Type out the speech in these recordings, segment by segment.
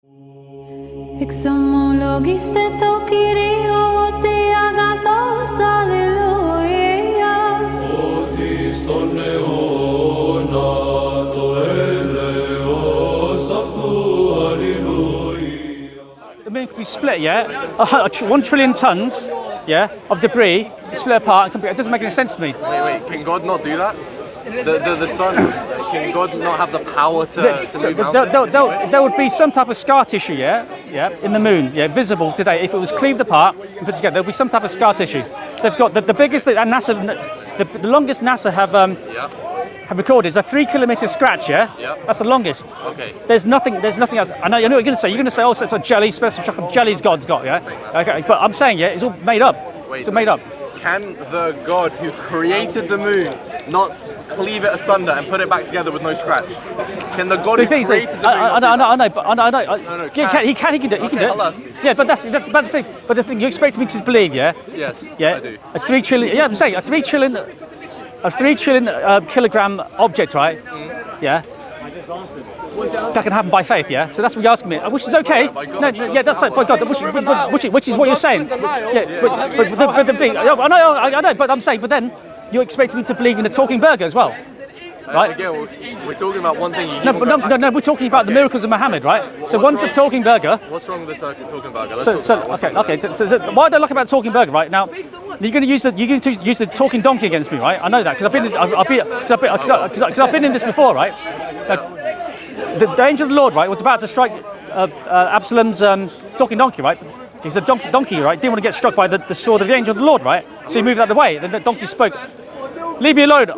The moon could be split, yeah? 1 trillion tons, yeah, of debris split apart. It doesn't make any sense to me. Wait, can God not do that? The sun, can God not have the power to move mountains? There would be some type of scar tissue, yeah, in the moon, yeah, visible today. If it was cleaved apart and put together, there would be some type of scar tissue. They've got the biggest, and NASA, the longest NASA have recorded is a 3 kilometer scratch, yeah? That's the longest. Okay. There's nothing else. I know what you're going to say. You're going to say, oh, it's jelly, special chocolate jelly's God's got, yeah? Okay, but I'm saying, yeah, it's all made up. It's all made up. Can the God who created the moon not cleave it asunder and put it back together with no scratch? Can the God who created the moon? I know. He can do it. Tell us. Yeah, but that's but the thing you expect me to believe, yeah? Yes. Yeah. I do. A 3 trillion. Yeah, I'm saying a 3 trillion kilogram object, right? Yeah. That can happen by faith, yeah. So that's what you're asking me, which is okay. No, yeah, that's it. By God, which is what you're saying. Yeah, but the thing, I know, but I'm saying, but then you're expecting me to believe in a talking burger as well, right? Again, we're talking about one thing. No, we're talking about the miracles of Muhammad, right? So one's a talking burger. What's wrong with the talking burger? Okay. So why don't I look about talking burger, right? Now, you're going to use the talking donkey against me, right? I know that because I've been in this before, right? The angel of the Lord, right, was about to strike Absalom's talking donkey, right? He's a donkey, right? Didn't want to get struck by the sword of the angel of the Lord, right? So he moved out of the way. Then the donkey spoke. Leave me alone.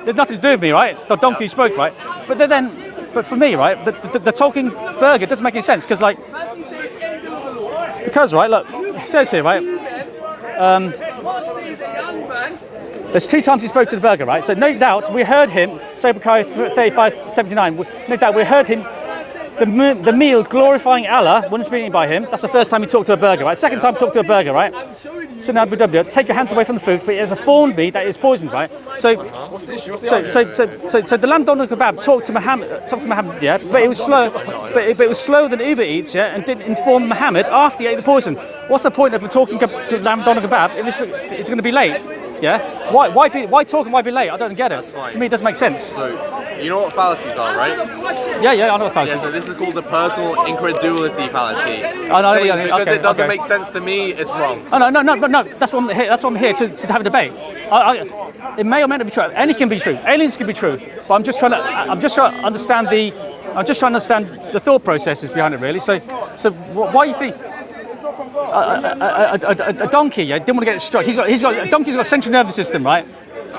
There's nothing to do with me, right? The donkey spoke, right? But for me, right, the talking burger doesn't make any sense because, right, look, it says here, right. There's 2 times he spoke to the burger, right? So no doubt we heard him, Sobekai 35:79. No doubt we heard him, the meal glorifying Allah, wasn't speaking by him. That's the first time he talked to a burger, right? Second time he talked to a burger, right? So now, take your hands away from the food, for it is a thorn meat that is poisoned, right? So the lamb doner kebab talked to Muhammad, yeah, but it was slow, but it was slower than Uber Eats, yeah, and didn't inform Muhammad after he ate the poison. What's the point of a talking lamb doner kebab if it's going to be late? Yeah. Why talk and why be late? I don't get it. For me, it doesn't make sense. So, you know what fallacies are, right? Yeah, I know what fallacies. Yeah. So this is called the personal incredulity fallacy. I know. Because it doesn't make sense to me, it's wrong. Oh no. That's what I'm here. That's what I'm here to have a debate. It may or may not be true. Anything can be true. Aliens can be true. But I'm just trying to understand the thought processes behind it, really. So why do you think? A donkey, yeah, didn't want to get struck. A donkey's got a central nervous system, right?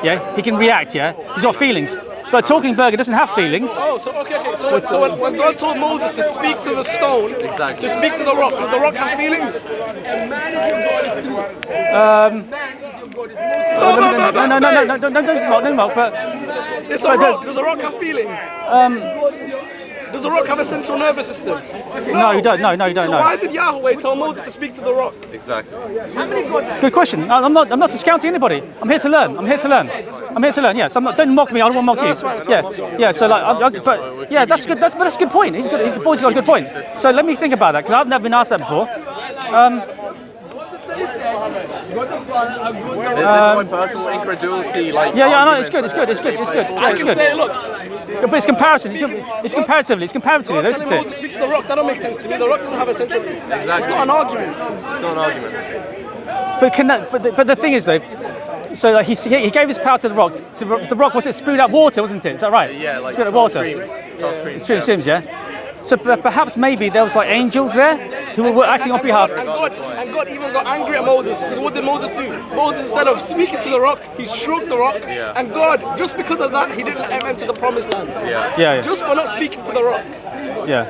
Yeah, he can react. Yeah, he's got feelings. But a talking burger doesn't have feelings. Oh, so okay. So when God told Moses to speak to the stone, to speak to the rock, does the rock have feelings? No. But it's a rock. Does the rock have feelings? Does the rock have a central nervous system? No, you don't. No. So why did Yahweh tell Moses to speak to the rock? Exactly. Good question. I'm not discounting anybody. I'm here to learn. Yeah. So don't mock me. I don't want to mock you. Yeah. So that's good. That's a good point. He's got a good point. So let me think about that because I've never been asked that before. This is my personal incredulity. Yeah. I know. It's good. I can say, look. But it's comparison. It's comparatively. Telling Moses to speak to the rock. That don't make sense to me. The rock doesn't have a central. Exactly. It's not an argument. It's not an argument. But the thing is though. So he gave his power to the rock. The rock was it spewed out water, wasn't it? Is that right? Yeah, like spewed out water. Streams, yeah. So perhaps maybe there was like angels there who were acting on behalf. And God even got angry at Moses because what did Moses do? Moses, instead of speaking to the rock, he stroked the rock. Yeah. And God, just because of that, he didn't let him enter the promised land. Yeah. Just for not speaking to the rock. Yeah.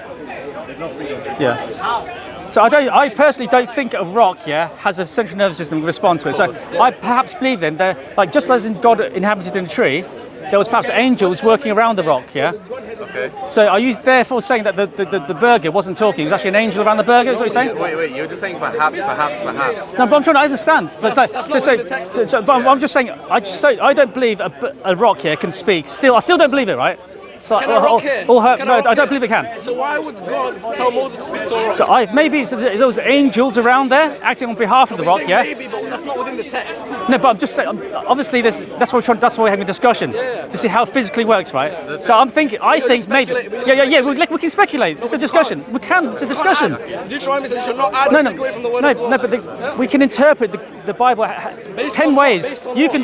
So I personally don't think a rock, has a central nervous system to respond to it. So I perhaps believe then that, like just as in God inhabited in a tree, there was perhaps angels working around the rock, yeah? Okay. So are you therefore saying that the burger wasn't talking? It was actually an angel around the burger, is what you're saying? Wait, you're just saying perhaps. No, but I'm trying to understand. But I'm just saying, I don't believe a rock here can speak. I still don't believe it, right? So, Can a rock hear? no, Can a rock I don't hear? believe it can. So why would God tell Moses to speak to a rock? So maybe it's those angels around there acting on behalf of the rock, yeah? Maybe, but that's not within the text. No, but I'm just saying. Obviously, that's why we're having a discussion to see how it physically works, right? So I think maybe. Yeah. We can speculate. It's a discussion. We can. It's a discussion. Deuteronomy says you should not add away from the word of God. No, but we can interpret the Bible 10 ways. You can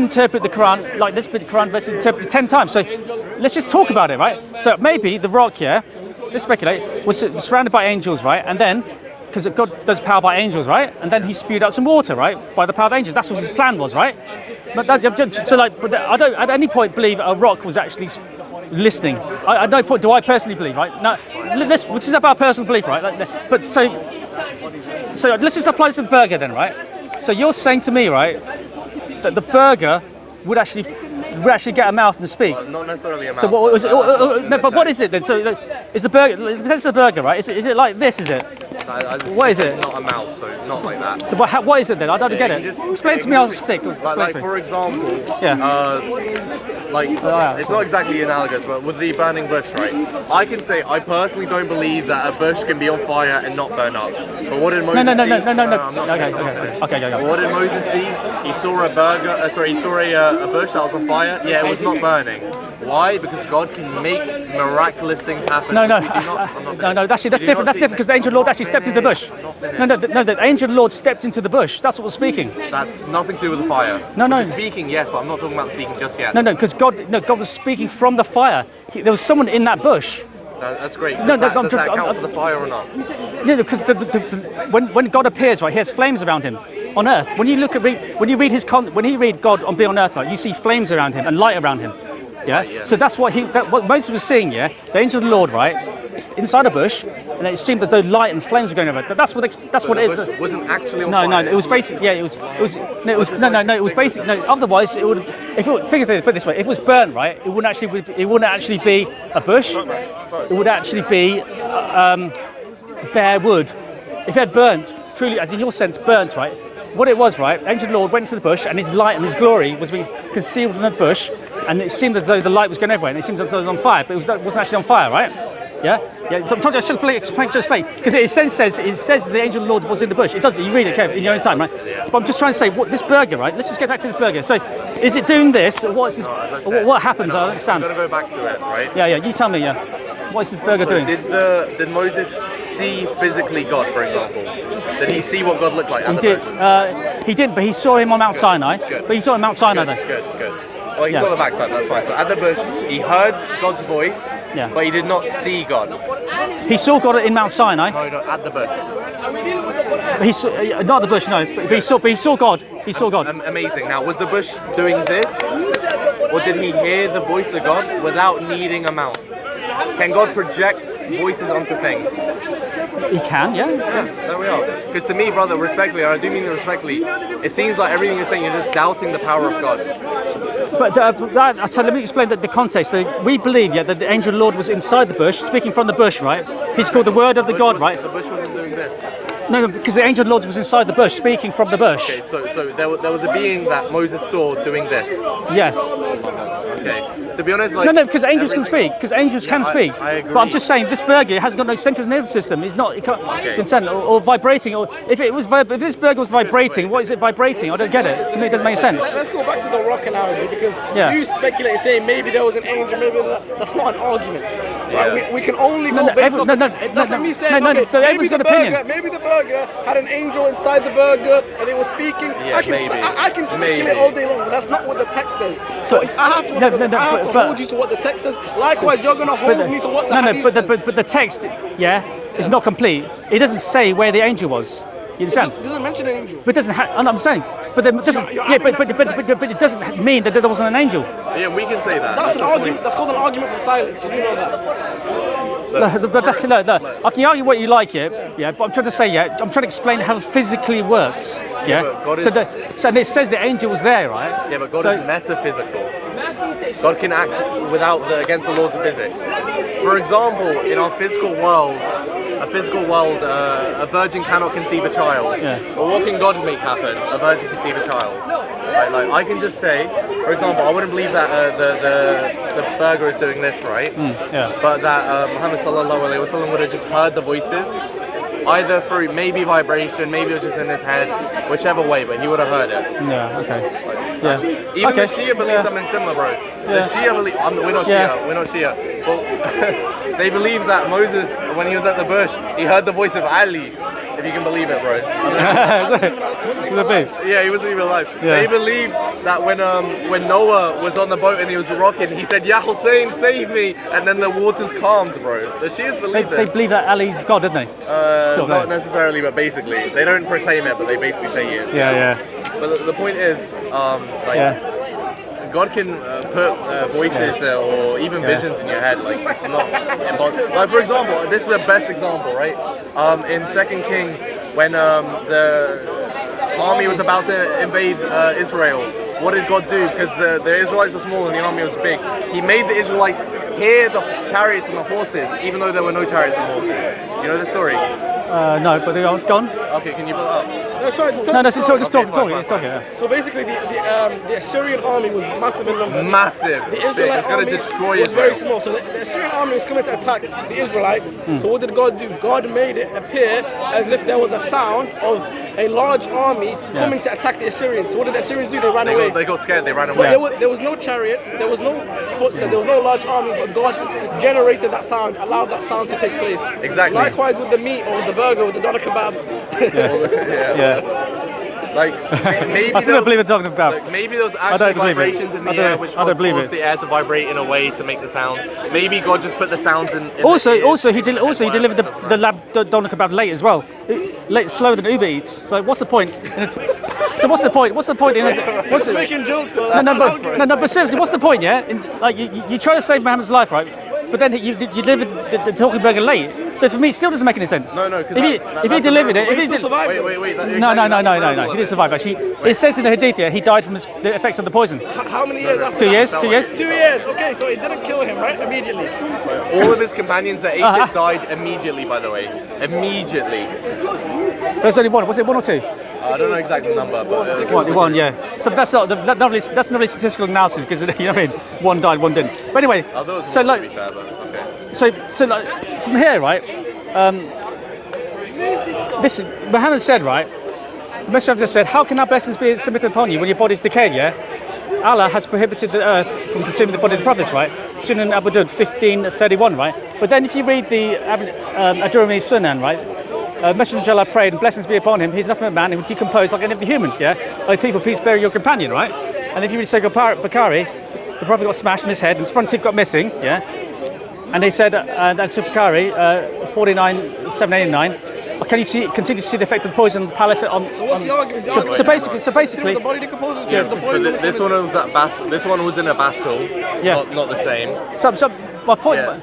interpret the Quran like this, but the Quran verse is interpreted 10 times. So let's just talk about it, right? So maybe the rock here, let's speculate, was surrounded by angels, right? And then, because God does power by angels, right? And then he spewed out some water, right? By the power of angels. That's what his plan was, right? But I don't at any point believe a rock was actually listening. At no point do I personally believe, right? No, this is about personal belief, right? But so let's just apply this to the burger then, right? So you're saying to me, right, that the burger would actually get a mouth and speak. Well, not necessarily a mouth. So what was it? No, but what is it then? So is the burger? That's the burger, right? Is it like this? Is it? What is it? Not a mouth, so not like that. So what is it then? I don't get it. Explain to me how it's stick. Like for example, it's not exactly analogous, but with the burning bush, right? I can say I personally don't believe that a bush can be on fire and not burn up. But what did Moses see? No. Okay. What did Moses see? He saw a bush that was on fire. Yeah, it was not burning. Why? Because God can make miraculous things happen. No. That's different. That's different because the angel of the Lord actually stepped into the bush. No. The angel of the Lord stepped into the bush. That's what we're speaking. That's nothing to do with the fire. No. Speaking, yes, but I'm not talking about speaking just yet. No, because God was speaking from the fire. There was someone in that bush. That's great. Does that count for the fire or not? Yeah, because when God appears, right, he has flames around him on earth. When you read God on being on earth, right, you see flames around him and light around him. Yeah. So that's what Moses was seeing. Yeah, the angel of the Lord, right, inside a bush, and it seemed as though light and flames were going over. That's what it is. It wasn't actually on fire. No, it was basic. Yeah, it was basic. No, otherwise it would. Put it this way, if it was burnt, right, it wouldn't actually be a bush. It would actually be bare wood. If it had burnt, truly, as in your sense, burnt, right. What it was, right, the angel of the Lord went to the bush, and his light and his glory was being concealed in the bush, and it seemed as though the light was going everywhere, and it seemed as though it was on fire, but it wasn't actually on fire, right? Yeah. So I'm trying to explain because it says the angel of the Lord was in the bush. It does. You read it carefully in your own time, right? But I'm just trying to say this burger, right? Let's just get back to this burger. So, is it doing this? Or what's this? What happens? I don't understand. I'm gonna go back to it, right? Yeah. You tell me. Yeah. What is this burger doing? Did Moses see physically God, for example? Did he see what God looked like? He didn't, but he saw him on Mount Sinai. Good. But he saw him on Mount Sinai though. Good. Well, he saw the backside, that's fine. So at the bush, he heard God's voice, but he did not see God. He saw God in Mount Sinai. No, at the bush. Not the bush, no. But he saw God. He saw God. Amazing. Now, was the bush doing this, or did he hear the voice of God without needing a mouth? Can God project voices onto things? He can, yeah. There we are. Because to me, brother, respectfully, and I do mean it respectfully, it seems like everything you're saying, you're just doubting the power of God. But let me explain the context. We believe, that the angel of the Lord was inside the bush, speaking from the bush, right? He's called the word of the God, right? The bush wasn't doing this. No, because the angel of the Lord was inside the bush, speaking from the bush. Okay, so there was a being that Moses saw doing this. Yes. Okay. To be honest, no, because angels can speak. Because angels can speak. I agree. But I'm just saying, this burger has got no central nervous system. It's not. It can't consent or vibrating. Or if this burger was vibrating, what is it vibrating? I don't get it. To me, it doesn't make sense. Let's go back to the rock analogy because you speculate saying maybe there was an angel, maybe that's not an argument. Right? We can only go based on. That's like me saying, maybe the burger had an angel inside the burger and it was speaking. Yeah, I can speculate all day long, but that's not what the text says. So I have to hold you to what the text says. Likewise, you're going to hold me to what the hadith says. But the text, is not complete. It doesn't say where the angel was. You understand? It doesn't mention an angel. But it doesn't. I'm saying. But it doesn't. But it doesn't mean that there wasn't an angel. Yeah, we can say that. That's an argument. That's called an argument from silence. You do know that. But that's I can argue what you like, but I'm trying to say, I'm trying to explain how it physically works, So it says the angel was there, right? Yeah, but God is metaphysical. God can act against the laws of physics. For example, in our physical world, a virgin cannot conceive a child. Yeah. But what can God make happen? A virgin conceive a child. Like I can just say, for example, I wouldn't believe that the burger is doing this, right? Yeah. But that Muhammad sallallahu alaihi wasallam would have just heard the voices, either through maybe vibration, maybe it was just in his head, whichever way, but he would have heard it. Yeah. Okay. Yeah. Even Okay. the Shia believe Yeah. something similar, bro. Yeah. The Shia believe, we're not Yeah. Shia, we're not Shia. Well, they believe that Moses, when he was at the bush, he heard the voice of Ali, if you can believe it, bro. The big. Yeah, he wasn't even alive. Yeah. They believe that when Noah was on the boat and he was rocking, he said, "Ya Hussein, save me," and then the waters calmed, bro. The Shias believe They this. believe that Ali's God, don't they? Sort of, Not yeah. necessarily, but basically. They don't proclaim it, but they basically say he is. Yeah. But the point is, like, Yeah. God can put voices or even visions in your head. Like, it's not impossible. Like, for example, this is the best example, right? In 2 Kings, when the army was about to invade Israel, what did God do? Because the Israelites were small and the army was big. He made the Israelites hear the chariots and the horses, even though there were no chariots and horses. You know the story? No, but they're gone. Okay, can you pull it up? No, sorry, just No, just Okay, talk. fine. Yeah. So basically, the Assyrian army was massive in number. Massive. The Big. Israelite It's going army to destroy was very Israel. small. So the Assyrian army was coming to attack the Israelites. So what did God do? God made it appear as if there was a sound of a large army coming to attack the Assyrians. So what did the Assyrians do? They ran away. They got scared, they ran But away. there was no chariots, there was no footsteps, there was no large army, but God generated that sound, allowed that sound to take place. Exactly. Likewise with the meat or with the burger, with the doner kebab. Yeah. Like, maybe I still don't believe it's talking about. Like, maybe there was I actually don't believe it. vibrations in the I don't- air which I don't believe caused it. the air to vibrate in a way to make the sound. Maybe God just put the sounds in the Also, ears. he delivered the lab doner kebab late as well. Late, slower than Uber Eats. So what's the point? So what's the point? What's the point in it? What's the, Making jokes though. but seriously, what's the point? Yeah, like you try to save Muhammad's life, right? But then you delivered the talking burger late. So for me, it still doesn't make any sense. No, 'cause if he that's delivered a it, if he still survived. Wait. no, he didn't survive. Actually, it says in the Hadith, yeah, he died from the effects of the poison. How many years after 2 years. that? 2 years. 2 years. Okay, so it didn't kill him, right? Immediately. All of his companions that ate it died immediately, by the way. Immediately. There's only one. Was it one or two? I don't know exact number, but One, yeah. So that's not really statistical analysis because you know what I mean. One died, one didn't. But anyway, I thought it was so one, like, to be fair, but okay. so like from here, right? This Muhammad said, right? The Messenger just said, "How can our blessings be submitted upon you when your body's decayed?" Yeah. Allah has prohibited the earth from consuming the body of the prophets, right? Sunan Abu Dawud 15:31, right? But then if you read the Adurami Sunan, right? Messenger of Allah prayed and blessings be upon him. He's nothing but a man who would decompose like any other human, yeah? Oh people, peace bury your companion, right? And if you read Sahih Bukhari, the prophet got smashed in his head and his front teeth got missing, yeah? And they said, and Sahih Bukhari 49:789, can you continue to see the effect of the poison on the palate? So what's the argument? So basically, the body decomposes. Yeah, the but poison this one was at battle. This one was in a battle. Yeah. Not the same. so my point. Yeah.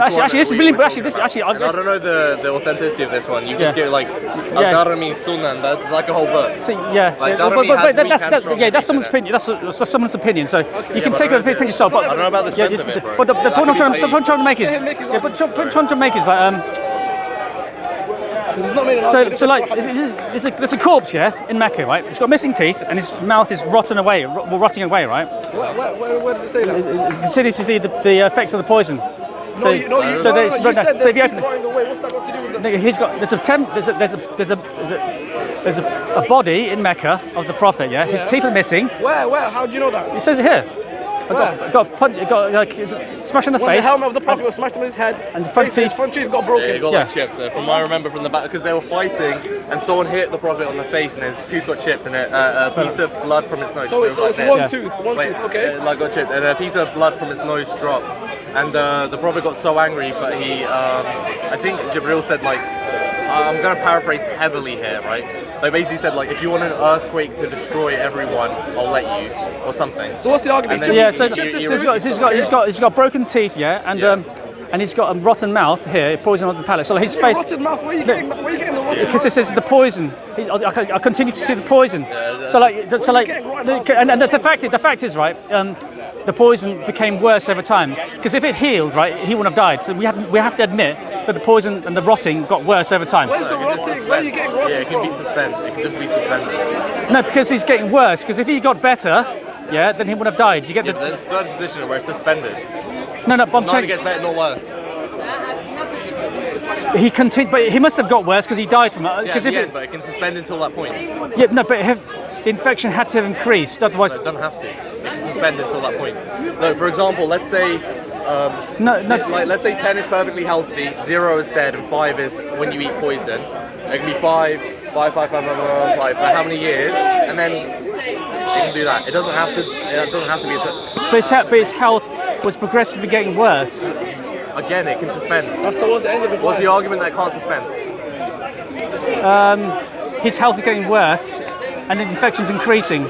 Actually, this is really actually this actually. And I don't know the authenticity of this one. You just Yeah. get like Al-Darimi Sunan. That's like a whole book. So, yeah, Like, but, Darimi but, has but weak and strong that's beliefs someone's in it. opinion. That's someone's opinion. So you can but take I it don't and pinch yourself. I don't know about the strength of it, bro. But the point I'm That could trying to make is, make his yeah, but the point I'm trying to make is like It's not made an so argument. like there's a corpse, yeah, in Mecca, right? It's got missing teeth and his mouth is rotting away, right? Where does it say that? It continues to see the effects of the poison. So, you so there's said that so if you keep open rotting away. What's that got to do with the... it, he's got there's a body in Mecca of the Prophet, yeah. His teeth are missing. Where? How do you know that? It says it here. I got like smashed in the When face. the helmet of the prophet was smashed on his head, And the front his teeth. front teeth got broken. Yeah, it got Yeah. like chipped. From what I remember from the back, because they were fighting and someone hit the prophet on the face and his tooth got chipped and a piece of blood from his nose. So It it's was like one this. tooth, Wait, okay. like got chipped and a piece of blood from his nose dropped, and the prophet got so angry, but he, I think Jibril said like, I'm gonna paraphrase heavily here, right? They basically said like, if you want an earthquake to destroy everyone, I'll let you, or something. So what's the argument? And then Yeah, you- he's got broken teeth, yeah, and he's got a rotten mouth here, poison on the palate. So like his face, Rotten mouth. Where are you getting the rotten because mouth? it says the poison. I continue to see the poison. So like, and the fact is right. The poison became worse over time because if it healed, right, he wouldn't have died. So we have to admit that the poison and the rotting got worse over time. Where's the rotting? Where are you getting rotting Yeah, it can be from? suspended. It can just be suspended. No, because he's getting worse. Because if he got better, yeah, then he would have died. You get Yeah, there's a third position where it's suspended. no, but I'm Neither saying gets better nor worse. he continued, but he must have got worse because he died from it. Yeah, Because at the end, but it can suspend until that point. yeah, no, but the infection had to have increased, otherwise. It doesn't have to. It can suspend until that point. So, for example, let's say No. let's say 10 is perfectly healthy, 0 is dead, and 5 is when you eat poison. It can be 5 for how many years, and then it can do that. It doesn't have to. It doesn't have to be. But his health was progressively getting worse. Again, it can suspend. That's towards the end of his What's life. the argument that it can't suspend? His health is getting worse, and the infection's increasing.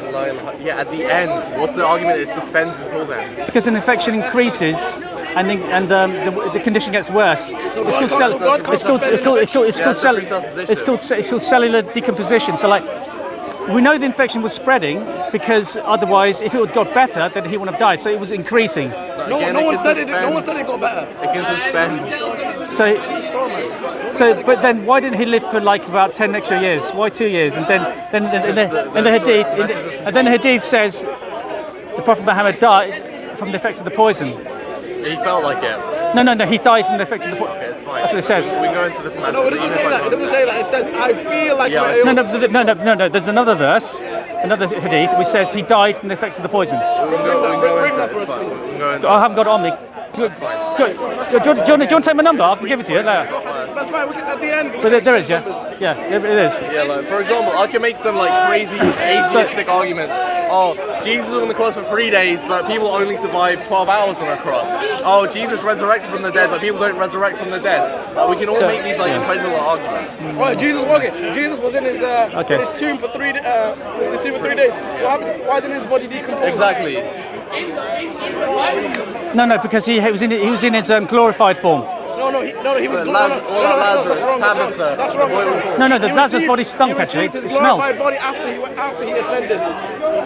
Yeah, at the end, what's the argument? It suspends until then. Because an infection increases, and the condition gets worse. It's called cellular decomposition. So like, we know the infection was spreading because otherwise, if it would got better, then he wouldn't have died. So it was increasing. No one said it got better. It can suspend. But then why didn't he live for like about 10 extra years? Why 2 years? And then the hadith says the Prophet Muhammad died from the effects of the poison. He felt like it. No, he died from the effect of the poison. Okay, it's fine. That's what it says. We go into the semantics. No, it doesn't say that. It doesn't say that. It says, I feel like No. There's another verse, another hadith, which says he died from the effects of the poison. We can go into it. It's fine. We can go into I haven't got it on me. Do you want to take my number? I can give it to you later. That's fine. At the end. But there is, yeah? Yeah, it is. Yeah, like, for example, I can make some like crazy atheistic argument. Oh, Jesus was on the cross for 3 days, but people only survive 12 hours on a cross. Oh, Jesus resurrected from the dead, but people don't resurrect from the dead. We can all make these like incredible arguments. Right, Jesus was in his tomb for 3 days. Why didn't his body decompose? Exactly. No, because he was in his glorified form. He was Lazarus, Tabitha. That's wrong. No, the Lazarus body stunk actually. His It smelled. glorified body after he ascended.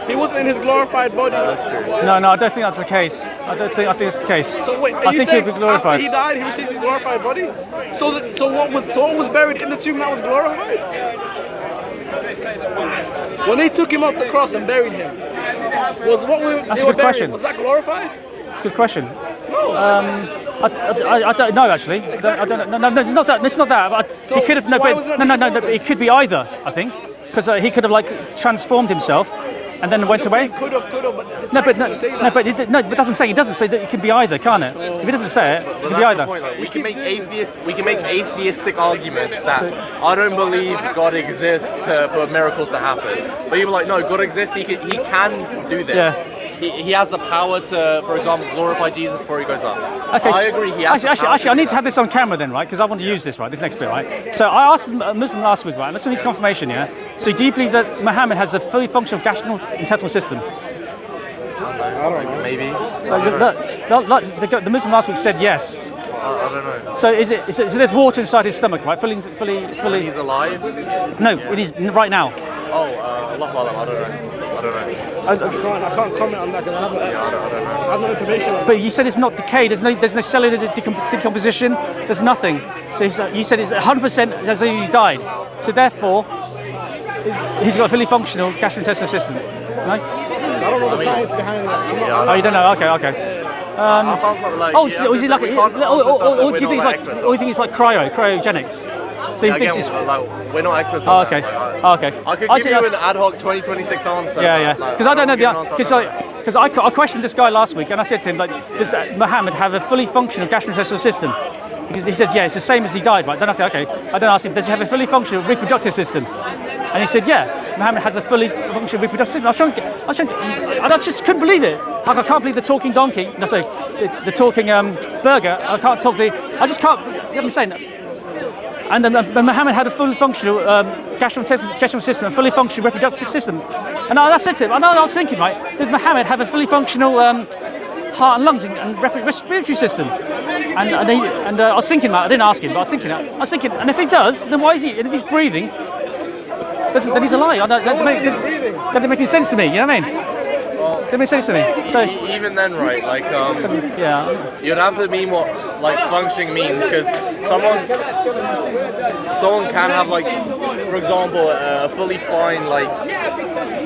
He wasn't in his glorified body. That's true. No, I don't think that's the case. I think it's the case. So wait, I think he'll be glorified. after he died, he received his glorified body? So what was buried in the tomb that was glorified? When they took him off the cross and buried him, was what That's they a were good buried, question. was that glorified? It's a good question. No. I don't know actually. I don't know. No, it's not that. It's not that. He could have. No, but it could be either. I think because he could have like transformed himself and then went away. Could have, but But that's what I'm saying. It doesn't say that it can be either, can it? If it doesn't say it, it can be either. Point, like, we can make atheistic arguments that I don't believe God exists for miracles to happen. But people are like, no, God exists. He can do this. Yeah. He has the power to, for example, glorify Jesus before he goes up. Okay, I agree. He has actually, I need to have this on camera then, right? Because I want to use this, right? This next bit, right? So I asked a Muslim last week, right? And let's need confirmation, yeah. So do you believe that Muhammad has a fully functional gastrointestinal system? Maybe. The Muslim last week said yes. I don't know. So so there's water inside his stomach, right? Fully. He's alive? No, it is right now. Oh, Allah Alam, I don't know. I can't comment on that because I don't know. I have no information on that. But you said it's not decayed. There's no cellular decomposition. There's nothing. So you said it's 100% as though he's died. So therefore, he's got a fully functional gastrointestinal system. No? I don't know the science behind that. Oh, you don't know? Okay. I can't, like, Is he like? Or do you think it's like cryogenics? So you think it's like we're not experts on okay. that. Okay. I could give you an ad hoc 2026 answer. Yeah. Because I don't know because I questioned this guy last week and I said to him like, does Muhammad have a fully functional gastrointestinal system? Because he said, yeah, it's the same as he died, right? Then okay. I then asked him, does he have a fully functional reproductive system? And he said, yeah, Muhammad has a fully functional reproductive system. I just couldn't believe it. Like, I can't believe the talking donkey. No, sorry, the talking burger. I just can't. You know what I'm saying? And then Muhammad had a fully functional gastrointestinal system, a fully functional reproductive system. And I said to him, I was thinking, right, did Muhammad have a fully functional heart and lungs and respiratory system? And I was thinking that. I didn't ask him, but I was thinking, and if he does, then why is he? And if he's breathing, then he's alive. That doesn't make any sense to me. You know what I mean? Doesn't make sense to me. So even then, right? Like, yeah, you'd have to mean what like functioning means, because someone can have, like, for example, a fully fine like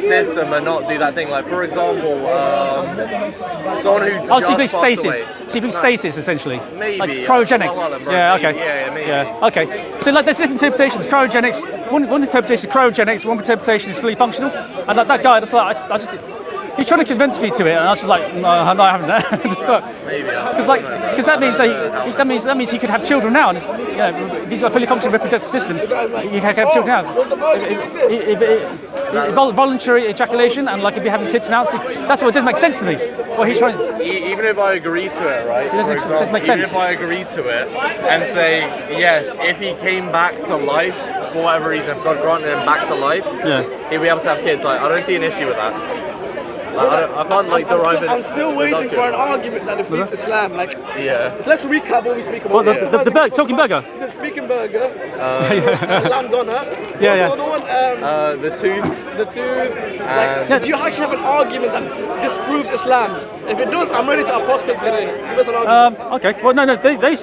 system and not do that thing. Like, for example, someone who Oh, so you just believe passed stasis. away. So you believe stasis, essentially? Maybe. Like cryogenics. Yeah, okay. Yeah, maybe. Yeah, okay. So like there's different interpretations. Cryogenics, one interpretation is cryogenics, one interpretation is fully functional. And like that guy, that's like, I just he's trying to convince me to it, and I was just like, no, I haven't. Maybe. Because that means he could have children now. And, you know, if he's got a fully functional reproductive system, he can have children now. Voluntary ejaculation, and like if you're having kids now, see, that's what it didn't make sense to me. What he's trying. Even if I agree to it, right? It doesn't make sense. Even if I agree to it and say yes, if he came back to life for whatever reason, if God granted him back to life, he'd be able to have kids. Like, I don't see an issue with that. Like, I can't like derive it. I'm still waiting for an argument that defeats Islam. Like, yeah. So let's recap what we speak about. What, the burger, talking burger? Is it speaking burger? Lamb doner. Yeah. What's the other one? The tooth. The tooth. Like, do you actually have an argument that disproves Islam? If it does, I'm ready to apostate today. Give us an argument. Okay. Well, no. Those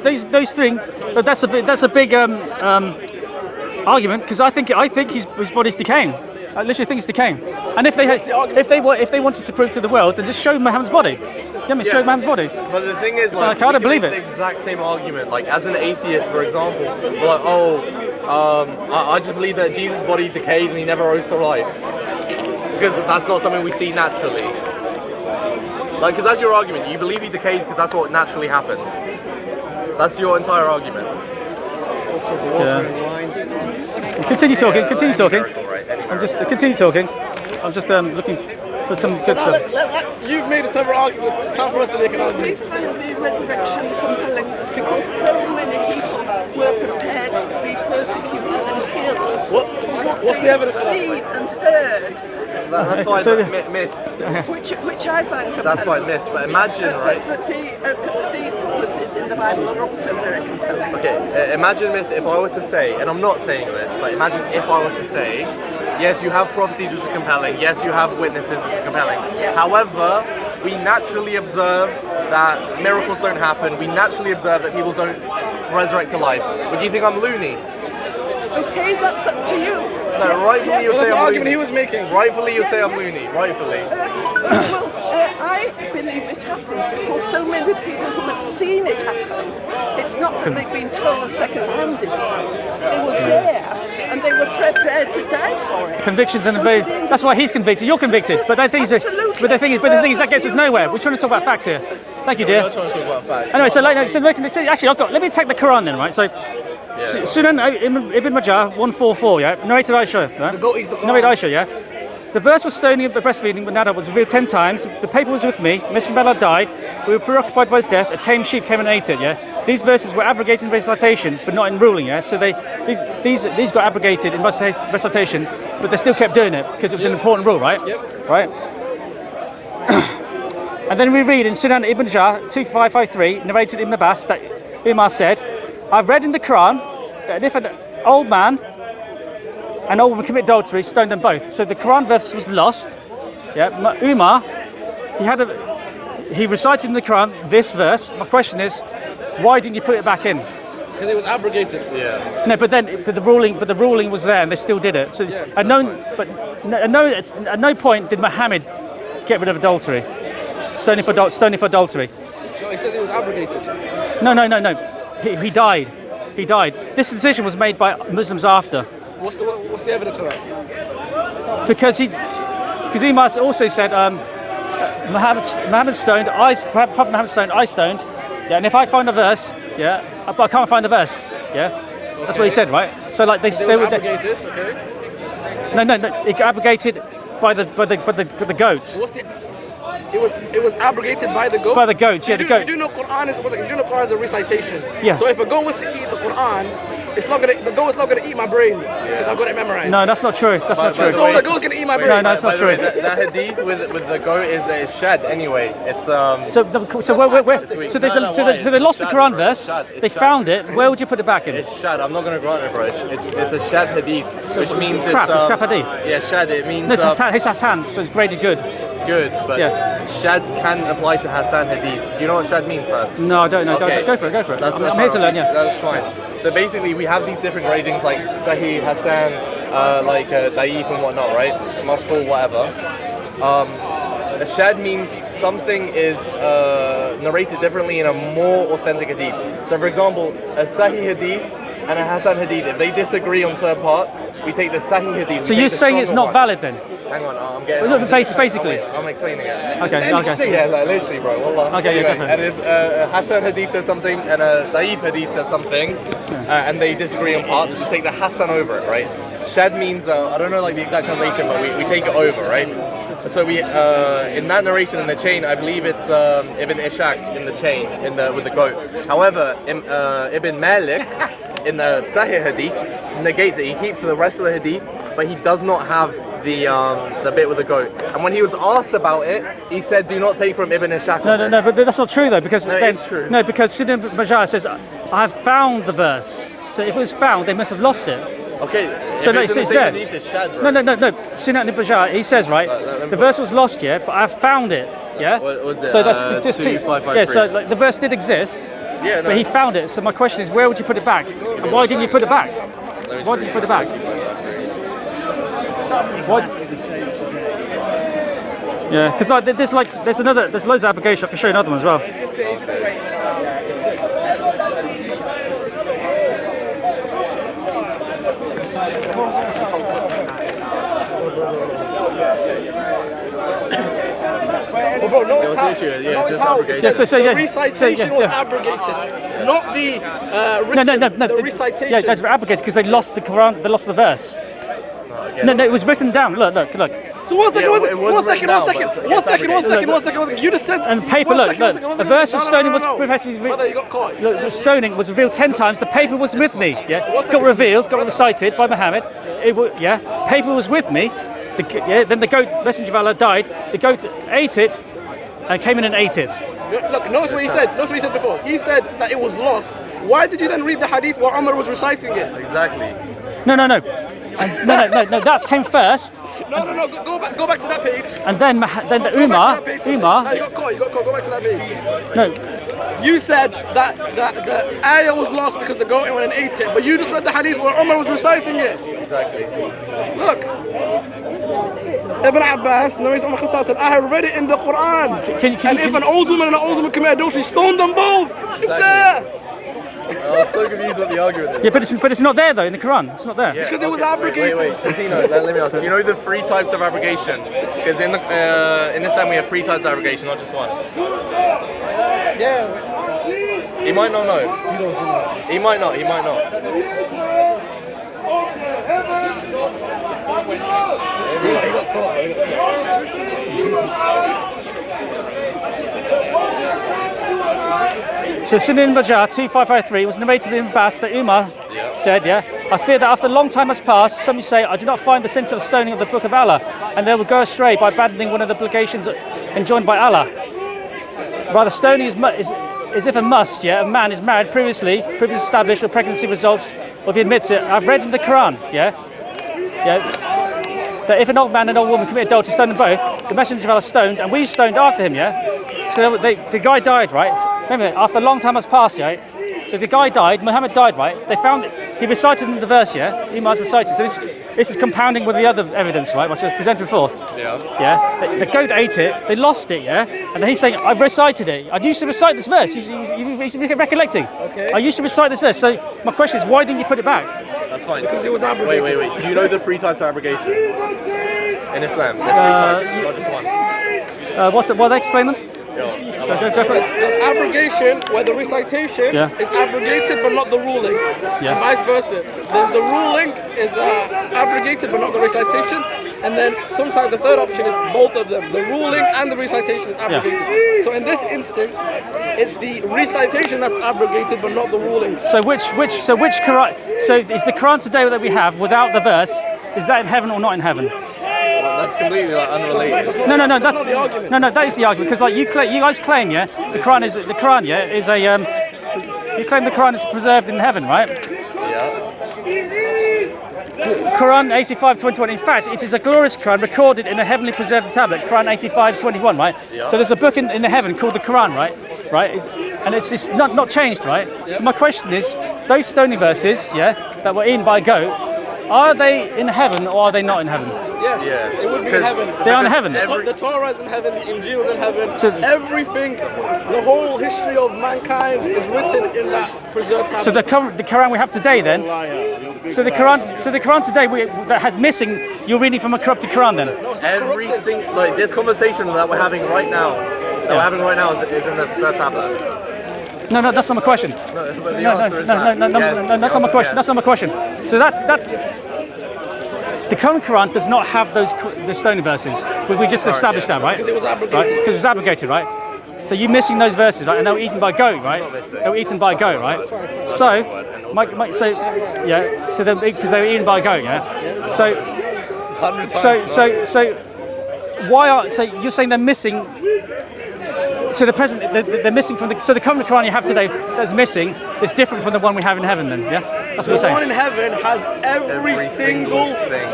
things. But that's a big argument, because I think his body's decaying. I literally think it's decaying. And if they wanted to prove to the world, then just show Muhammad's body. Show Muhammad's body. But the thing is, like, I don't believe it. The exact same argument. Like, as an atheist, for example, we're like, I just believe that Jesus' body decayed and he never rose to life, because that's not something we see naturally. Like, because that's your argument. You believe he decayed because that's what naturally happens. That's your entire argument. Continue talking. I'm just continue talking. I'm just looking for some good stuff. You've made several arguments. It's time for us to make an argument. We find the resurrection compelling because so many people were prepared to be persecuted and killed. What's the evidence for that? Seen and heard. That's fine, miss. Which I find compelling. That's fine, miss. But imagine, right? But the prophecies in the Bible are also very compelling. Okay, imagine, miss, if I were to say, and I'm not saying this, but imagine if I were to say, yes, you have prophecies which are compelling, yes, you have witnesses which are compelling. However, we naturally observe that miracles don't happen, we naturally observe that people don't resurrect to life. Would you think I'm loony? Okay, that's up to you. No, rightfully you'd say the I'm argument loony. he was making. Rightfully you'd say I'm loony, rightfully. I believe it happened because so many people who had seen it happen, it's not that they've been told second-hand it happened. They were there and they were prepared to die for it. Convictions and that's why he's convicted. You're convicted, but the thing is, that gets us nowhere. We're trying to talk about facts here. Thank you, dear. We're not trying to talk about facts. Anyway, actually, let me take the Quran then, right? So, Sunan Ibn Majah 144, yeah, narrated Aisha, yeah? Narrated Aisha, yeah. The verse was stoning and breastfeeding, but Nadab was revealed 10 times. The paper was with me. Messenger of Allah died. We were preoccupied by his death. A tame sheep came and ate it. Yeah. These verses were abrogated in recitation, but not in ruling. Yeah. So these got abrogated in recitation, but they still kept doing it because it was an important rule, right? Yep. Right. And then we read in Sunan Ibn Majah 2553, narrated Ibn Abbas, that Umar said, "I've read in the Quran that if an old man and old woman commit adultery, stone them both." So the Quran verse was lost. Yeah, Umar, he recited in the Quran this verse. My question is, why didn't you put it back in? Because it was abrogated. Yeah. No, but the ruling was there, and they still did it. So at no point did Muhammad get rid of adultery, stoning for adultery. No, he says it was abrogated. No. He died. He died. This decision was made by Muslims after. What's the evidence for that? Because Umar also said, Muhammad stoned, Prophet Muhammad stoned, I stoned. Yeah, and if I find a verse, yeah, but I can't find a verse. Yeah, that's what he said, right? So like they were abrogated. Okay. No, it got abrogated by the goats. It was abrogated by the goat. By the goats, yeah, the goat. You do know Quran is a recitation. Yeah. So if a goat was to eat the Quran, the goat is not gonna eat my brain because I've got it memorized. No, that's not true. That's not true. So the goat's gonna eat my brain. No, that's not true. That hadith with the goat is shed anyway. It's So they lost the Quran verse. They found it. Where would you put it back in? It's shad. I'm not going to grant it, bro. It's a shad hadith, which means crap. It's crap hadith. Yeah, shad. It means No, it's Hassan, so it's graded good. good, but Yeah. shad can apply to Hassan Hadith. Do you know what shad means first? No, I don't know. Okay. Go for it. That's I'm here to learn. Yeah. That's fine. So basically, we have these different gradings like Sahih, Hassan, Da'if and whatnot, right? Marfu, whatever. A shad means something is narrated differently in a more authentic hadith. So, for example, a Sahih hadith and a Hassan hadith, if they disagree on certain parts, we take the Sahih hadith. So you're saying it's not valid then? Hang on, I'm getting. Well, basically. I'm explaining it. Okay. Yeah, like literally, bro. Wallah. Okay, yeah, Anyway, go for it. and if Hassan hadith says something and a Da'if hadith says something, and they disagree on parts, we take the Hassan over it, right? Shad means I don't know like the exact translation, but we take it over, right? So we in that narration in the chain, I believe it's Ibn Ishaq in the chain with the goat. However, Ibn Malik in the Sahih hadith negates it. He keeps the rest of the hadith, but he does not have the bit with the goat. And when he was asked about it, he said, "Do not take from Ibn Ishaq." No, but that's not true though, because it's true. No, because Sunan Majah says, "I have found the verse." So if it was found, they must have lost it. Okay. So if it's in the it's same there. hadith, it's shad, bro. No. Sunan Majah, he says, right, the verse was lost, yeah, but I have found it, yeah. What was it? So that's just 2553. yeah. So like the verse did exist, Yeah, no. but he found it. So my question is, where would you put it back? And why didn't you put it back? Why didn't you put it back? Why? Yeah, because like, there's loads of applications. I can show you another one as well. Well, bro, notice how, issue, yeah, notice just how abrogated. Yeah, so, the yeah, recitation was abrogated, not the written, No. the recitation. Yeah, that's abrogated because they lost the Quran. They lost the verse. No, it was written down. Look. So one second, Yeah, it was one written second. down, but You just said. And paper, look. The verse of stoning was Brother, you got caught. Look, the stoning was revealed 10 times. The paper was with me. Yeah, What's got that? revealed, got recited by Muhammad. Paper was with me. Then the goat, Messenger of Allah, died. The goat ate it and came in and ate it. Look, notice what he said. Notice what he said before. He said that it was lost. Why did you then read the hadith while Umar was reciting it? Exactly. No. No. That came first, No. Go back to that page. and then the Go Umar. back to that page. No, you got caught. Go back to that page. No. You said that the ayah was lost because the goat went and ate it, but you just read the hadith where Umar was reciting it. Exactly. Look. Ibn Abbas, narrator Umar Khattab, said, I have read it in the Quran. And if an old woman and an old woman commit adultery, stone them both. It's there. I was so confused what the argument is. Yeah, but it's not there though in the Quran. It's not there. Yeah, Because it was okay, abrogated. Wait. Casino, let me ask. Do you know the 3 types of abrogation? Because in Islam we have 3 types of abrogation, not just one. Yeah. He might not know. He might not. So Sunan Majah 2553 was narrated in Abbas that Umar said, I fear that after a long time has passed, some say, I do not find the sense of stoning of the Book of Allah, and they will go astray by abandoning one of the obligations enjoined by Allah. Rather, stoning is if a must, a man is married previously established, or pregnancy results, or if he admits it. I've read in the Quran, that if an old man and an old woman commit adultery, stone them both. The Messenger of Allah stoned, and we stoned after him, So the guy died, right? Remember, after a long time has passed, So the guy died, Muhammad died, right? They found it, he recited in the verse, Umar's recited. So this is compounding with the other evidence, right, which I presented before. The goat ate it, they lost it, And then he's saying, I've recited it. I used to recite this verse. He's recollecting. Okay. I used to recite this verse. So my question is, why didn't you put it back? That's fine. Because it was abrogated. Wait. Do you know the 3 types of abrogation in Islam? There's 3 types, not just one. What they explain them? Go for it. There's abrogation where the recitation is abrogated but not the ruling, and vice versa. There's the ruling is abrogated but not the recitation, and then sometimes the third option is both of them. The ruling and the recitation is abrogated. So in this instance, it's the recitation that's abrogated but not the ruling. So which Quran? So is the Quran today that we have without the verse? Is that in heaven or not in heaven? That's completely unrelated. No, that's not the argument. No, that is the argument because you guys claim, the Quran is a you claim the Quran is preserved in heaven, right? Yeah. Quran 85:21. In fact, it is a glorious Quran recorded in a heavenly preserved tablet. Quran 85:21, right? Yeah. So there's a book in the heaven called the Quran, right? Right? And it's not changed, right? Yep. So my question is, those stony verses, that were eaten by a goat, are they in heaven or are they not in heaven? Yes, Yeah. it would be in heaven. They are in heaven. The Torah is in heaven, the Injil is in heaven. So everything, the whole history of mankind is written in that preserved tablet. So the Quran we have today, then. So the Quran today that has missing. You're reading from a corrupted Quran, then. Every single like this conversation that we're having right now, is in the tablet. No, that's not my question. No, but the answer is that. No, that's not my question. That's not my question. So that the current Quran does not have the stony verses. We just established that, right? Because it was abrogated. Right? Because it was abrogated, right? So you're missing those verses, right? And they were eaten by a goat, right? They were eaten by a goat, right? So, so because they were eaten by a goat, yeah. So you're saying they're missing. So they're missing from the. So the current Quran you have today that's missing is different from the one we have in heaven. Then, yeah, that's what you're saying. The one in heaven has every single thing.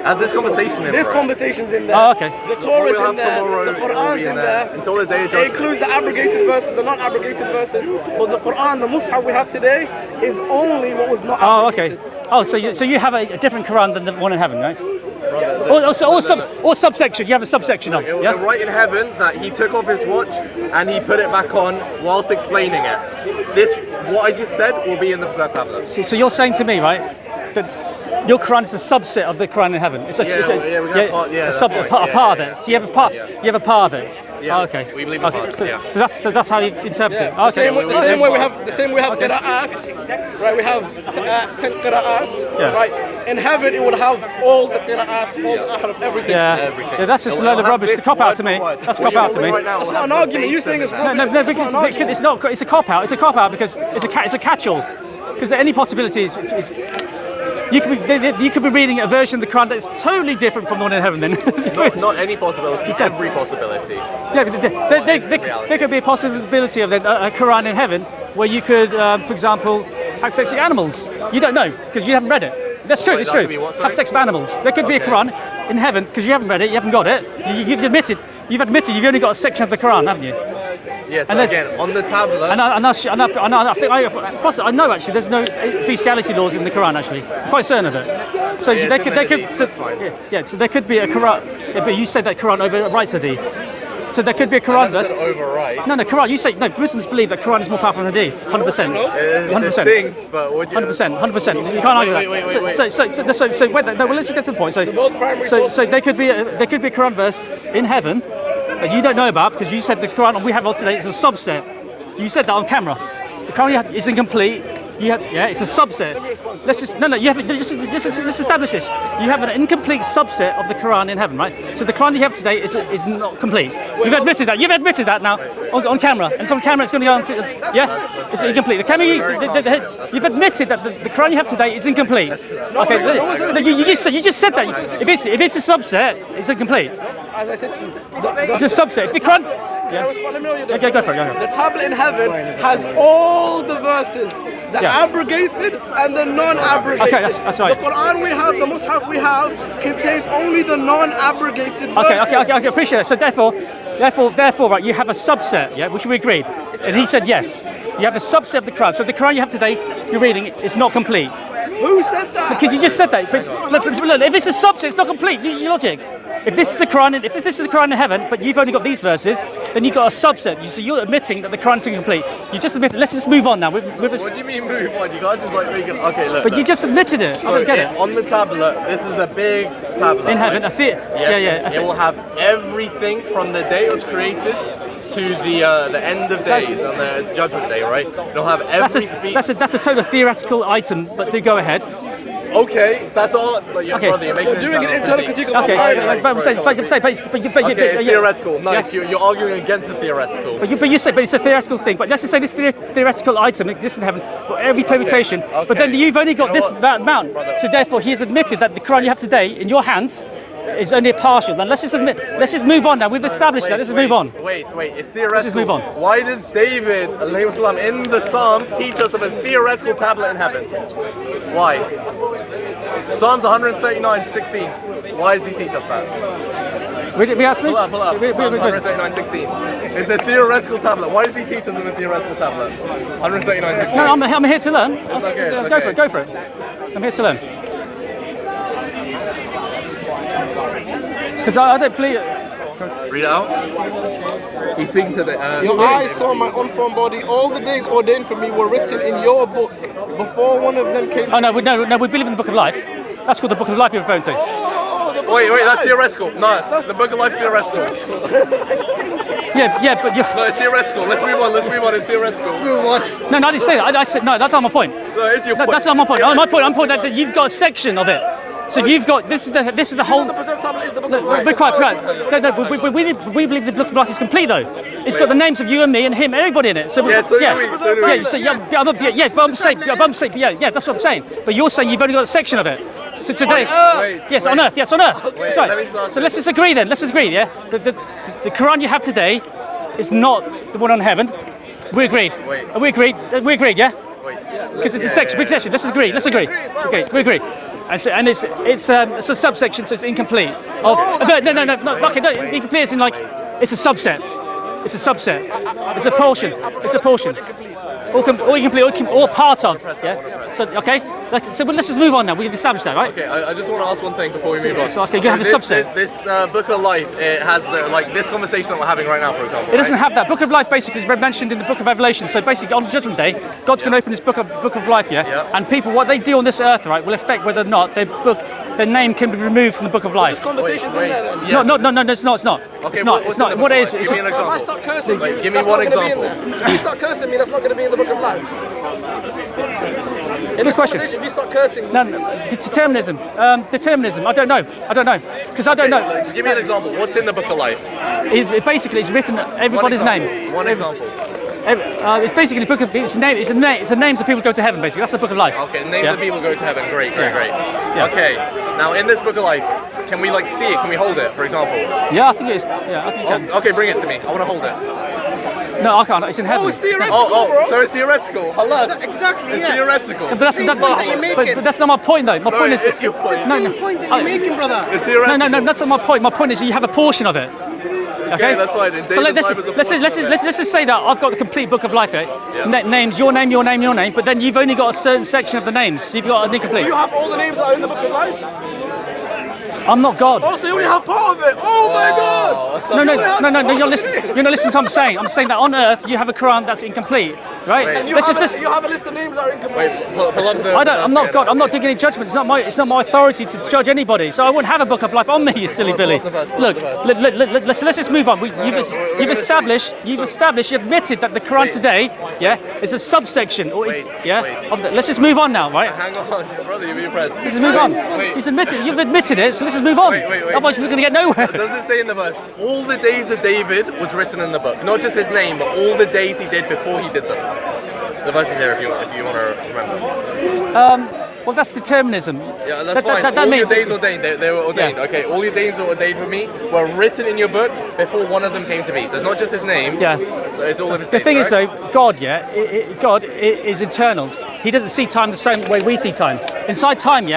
As this conversation in This bro. conversation's in there. Oh, okay. The Torah is We'll in there. tomorrow, The Quran's in there. until the day of It judgment. includes the abrogated verses, the non-abrogated verses. But the Quran, the Mus'haf we have today, is only what was not Oh, abrogated. okay. Oh, so you have a different Quran than the one in heaven, right? Or subsection. You have a subsection of. It Yeah. will write in heaven that he took off his watch and he put it back on whilst explaining it. What I just said will be in the preserved tablet. So you're saying to me, right, that your Quran is a subset of the Quran in heaven. It's a part of it. So you have a part. You have a part of it. Yeah. Oh, okay. We believe in parts, yeah. So that's how you interpret it. The Okay. same way we have qira'at, right? We have 10 qira'at, Yeah. right? In heaven, it would have all the qira'at, all the ahraf, everything. Yeah, that's just a load of rubbish. The cop out to me. That's a cop out to me. That's not an argument. You saying it's wrong. No, because it's not. It's a cop out. It's a cop out because it's a catch-all. Because any possibility is you could be reading a version of the Quran that is totally different from the one in heaven. Then Not any possibility, every possibility. yeah, there could be a possibility of a Quran in heaven where you could, for example, have sex with animals. You don't know because you haven't read it. That's true. It's that true. could be what, sorry? Have sex with animals. There could be a Quran in heaven because you haven't read it. You haven't got it. You've admitted you've only got a section of the Quran, haven't you? Yes, And again, on the tablet. I know actually there's no bestiality laws in the Quran actually. I'm quite certain of it. So Yeah, they could that's fine. so there could be a Quran. Yeah, but you said that Quran overwrites hadith. So there could be a Quran verse. Override. No, Quran. You say no. Muslims believe that Quran is more powerful than hadith. 100%. 100%. Distinct, but would you? 100%. You can't argue that. Wait. So wait. No, well, let's just get to the point. So there could be a Quran verse in heaven that you don't know about because you said the Quran we have on today is a subset. You said that on camera. The Quran is incomplete. It's a subset. Let's establish this. You have an incomplete subset of the Quran in heaven, right? So the Quran you have today is not complete. You've admitted that. You've admitted that now on camera. And it's on camera. It's going to go on. It's incomplete. The camera. You've admitted that the Quran you have today is incomplete. Okay. You just said that. If it's a subset, it's incomplete. As I said to you, It's a subset. If the Quran. Okay, go for it. The tablet in heaven has all the verses, the abrogated and the non-abrogated. Okay, that's right. The Quran we have, the Mus'haf we have, contains only the non-abrogated verses. Okay, appreciate it. So therefore, right, you have a subset, yeah, which we agreed. And he said yes. You have a subset of the Quran. So the Quran you have today, you're reading, is not complete. Who said that? Because you just said that. But look, if it's a subset, it's not complete. Use your logic. If this is the Quran in heaven, but you've only got these verses, then you've got a subset. So you're admitting that the Quran's incomplete. You just admitted. Let's just move on now. What do you mean move on? You can't just like make it. Okay, look. But you just admitted it. I don't get it. On the tablet, this is a big tablet. In heaven, Yes, it will have everything from the day it was created to the end of days on the judgment day, right? It'll have every speech. That's a total theoretical item, but do go ahead. Okay, that's all. Like, Okay. brother, you're making You're doing an internal critique of Okay, my but I'm saying, Okay, theoretical. Nice. Yeah. You're arguing against the theoretical. But you say, but it's a theoretical thing. But let's just say this theoretical item exists in heaven for every permutation. Okay. But then you've only got You know this what? amount. So therefore, he has admitted that the Quran you have today in your hands is only a partial. Then let's just move on now. We've established that. Let's just move on. Wait. It's theoretical. just move on. Why does David, alayhi salam, in the Psalms teach us of a theoretical tablet in heaven? Why? Psalms 139:16. Why does he teach us that? Read it out to me. Pull up. Psalms 139:16. It's a theoretical tablet. Why does he teach us in a theoretical tablet? 139:16. No, I'm here to learn. It's okay. It's Go okay. go for it. I'm here to learn. Because I don't believe. Read it out. He's speaking to the. Your eyes saw my unformed body. All the days ordained for me were written in your book before one of them came. Oh no, we believe in the Book of Life. That's called the Book of Life you're referring to. Wait, that's theoretical. No, the Book of Life's theoretical. Yeah, but you. No, it's theoretical. Let's move on. It's theoretical. Let's move on. No, I didn't say that. I said no. That's not my point. No, it's your point. That's not my point. My point. I'm pointing that you've got a section of it. So you've got this is the whole. The preserved tablet is the book of No, life. be quiet. We believe the Book of Life is complete though. It's got the names of you and me and him, everybody in it. So Yeah, so do we. But I'm saying, that's what I'm saying. But you're saying you've only got a section of it. So today, on Earth. Yes, on Earth. Wait, Sorry. let me start So let's just agree then. Let's just agree, yeah. The Quran you have today is not the one on heaven. We agreed. Wait. We agreed, yeah. Wait. Because it's a section, big section. Let's agree. Okay, we agree. And it's a subsection, so it's incomplete. No. Okay, no. Incomplete is in like it's a subset. It's a subset. It's a portion. All incomplete, all part of. Yeah. So okay. So let's just move on now. We've established that, right? Okay, I just want to ask one thing before we move on. So okay, you have a subset. This Book of Life, it has this conversation that we're having right now, for example. It doesn't have that. Book of Life basically is mentioned in the Book of Revelation. So basically, on Judgment Day, God's going to open His Book of Life, Yeah. and people, what they do on this earth, right, will affect whether or not their name can be removed from the Book of Life. Conversations in there. then. Yes. No, it's not. Okay, It's not. what's It's in not. the What Book it of is? Life? It's Give me an If I example. start cursing, Like, give me that's one not gonna be in example. there. If you start cursing me, that's not going to be in the book of life. Good question. If you start cursing, No, determinism. Determinism. I don't know. Because I don't know. Just give me an example. What's in the Book of Life? It basically it's written everybody's name. One example. It's basically the book of it's the names of people who go to heaven. Basically, that's the Book of Life. Okay, names of people go to heaven. Great. Yeah. Okay, now in this Book of Life, can we see it? Can we hold it, for example? Yeah, I think it is. Yeah, I think you can. Okay, bring it to me. I want to hold it. No, I can't. It's in heaven. it's theoretical. So it's theoretical. Allah. Exactly, It's yeah. theoretical. But that's not. But that's not my point, though. My point is. it's your point. The same point that you're making, brother. It's theoretical. No, that's not my point. My point is you have a portion of it. Okay, that's fine. So let's just say that I've got the complete Book of Life. Names, your name, but then you've only got a certain section of the names. You've got an incomplete. you have all the names that are in the book of life. I'm not God. Oh, so you only have part of it. Oh my God. No, you're listening to what I'm saying. I'm saying that on earth you have a Quran that's incomplete, right? Wait. You have a list of names that are incomplete. Wait, pull up the. I'm not God. I'm not doing any judgment. It's not my authority to judge anybody. So I wouldn't have a Book of Life on me, you silly Billy. Pull up the verse, Look, pull up the let's just move on. You've established, you admitted that the Quran today, is a subsection. Wait. Let's just move on now, right? Hang on, brother, you're being pressed. Let's just move on. Wait. You've admitted it. So let's just move on. Wait. Otherwise we're going to get nowhere. Does it say in the verse, all the days of David was written in the book? Not just his name, but all the days he did before he did them. The verse is there if you want to remember. Well, that's determinism. Yeah, that's fine. All your days ordained, they were ordained. Yeah. Okay, all your days were ordained for me, were written in your book before one of them came to be. So it's not just his name. Yeah. So it's all of his The days, thing is, correct? though, God is eternal. He doesn't see time the same way we see time. Inside time,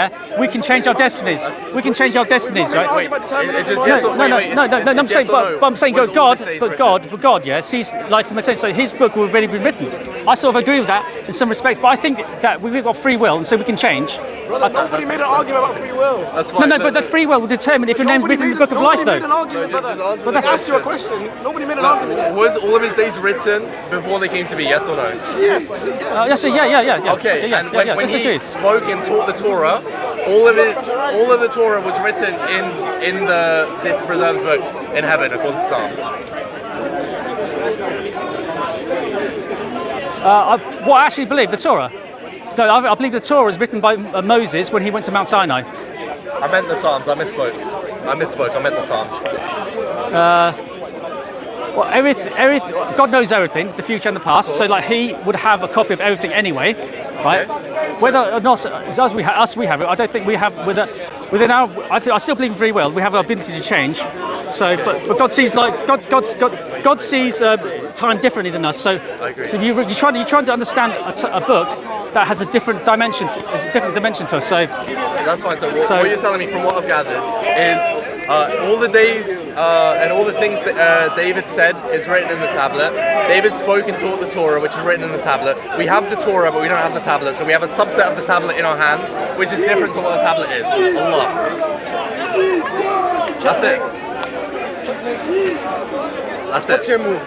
we can change our destinies. We can change our destinies, right? Wait, it's just yes or No, wait, I'm it's saying, yes or no. but I'm saying, Was all God, of his days but written? God, sees life from eternity. So His book will already be written. I sort of agree with that in some respects, but I think that we've got free will, and so we can change. Nobody made an argument about free will. That's fine. No, but that free will determine if your name's written in the Book of Life, Nobody made an though. argument, No, brother. just answer But the I asked you a question. question. Nobody made an argument. Was all of his days written before they came to be? Yes or no? Yes. Yes, yeah. Okay, Yeah, and when let's do he this. spoke and taught the Torah, all of the Torah was written in this preserved book in heaven, according to Psalms. What I actually believe, the Torah. No, I believe the Torah is written by Moses when he went to Mount Sinai. I meant the Psalms. I misspoke. I meant the Psalms. Well, everything. God knows everything, the future and the past. So, like, He would have a copy of everything anyway, right? Whether or not it's us we have it. I don't think we have within our. I still believe in free will. We have the ability to change. So, but God sees God sees time differently than us. So, agree. so you're trying to understand a book that has a different dimension. To us. So that's fine. So what you're telling me, from what I've gathered, is all the days and all the things that David said is written in the tablet. David spoke and taught the Torah, which is written in the tablet. We have the Torah, but we don't have the tablet. So we have a subset of the tablet in our hands, which is different to what the tablet is. Allah. That's it. That's it. What's your move?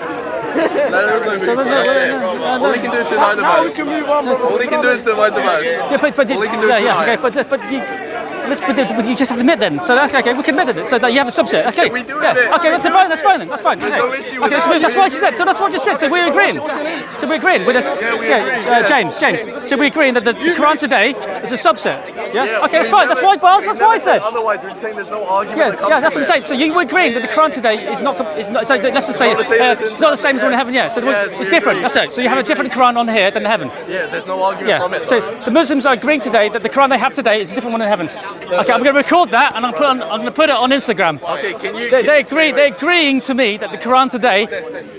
That's it. All he can do is deny the Now we verse. can move on, bro. All he can do is deny the verse. yeah, but All he can do is deny okay, it. but you just have to admit then. So that's okay. We can admit it. So that you have a subset. Okay. we do yeah. admit. Okay, that's fine. That's fine. That's fine. There's okay. no issue with okay, that. that's what she said. So that's what you said. So we're agreeing. So we're agreeing with this. Yeah, we agree, yes. James. So we're agreeing that the Quran today is a subset. Yeah. Okay, that's we fine. That's never- why. we That's never why I said. Otherwise, we're just saying there's no argument. Yeah, that comes yeah, that's from what I'm it. saying. So you were agreeing that the Quran today is not. So let's just say It's not the same as it's not the same as one in heaven. Yeah. So Yes, it's we different. agree. That's it. So you have a different Quran on here than in heaven. Yeah, there's no argument Yeah. from it. So the Muslims are agreeing today that the Quran they have today is a different one in heaven. Okay, I'm going to record that and I'm going to put it on Instagram. Okay, can you? They're agreeing to me that the Quran today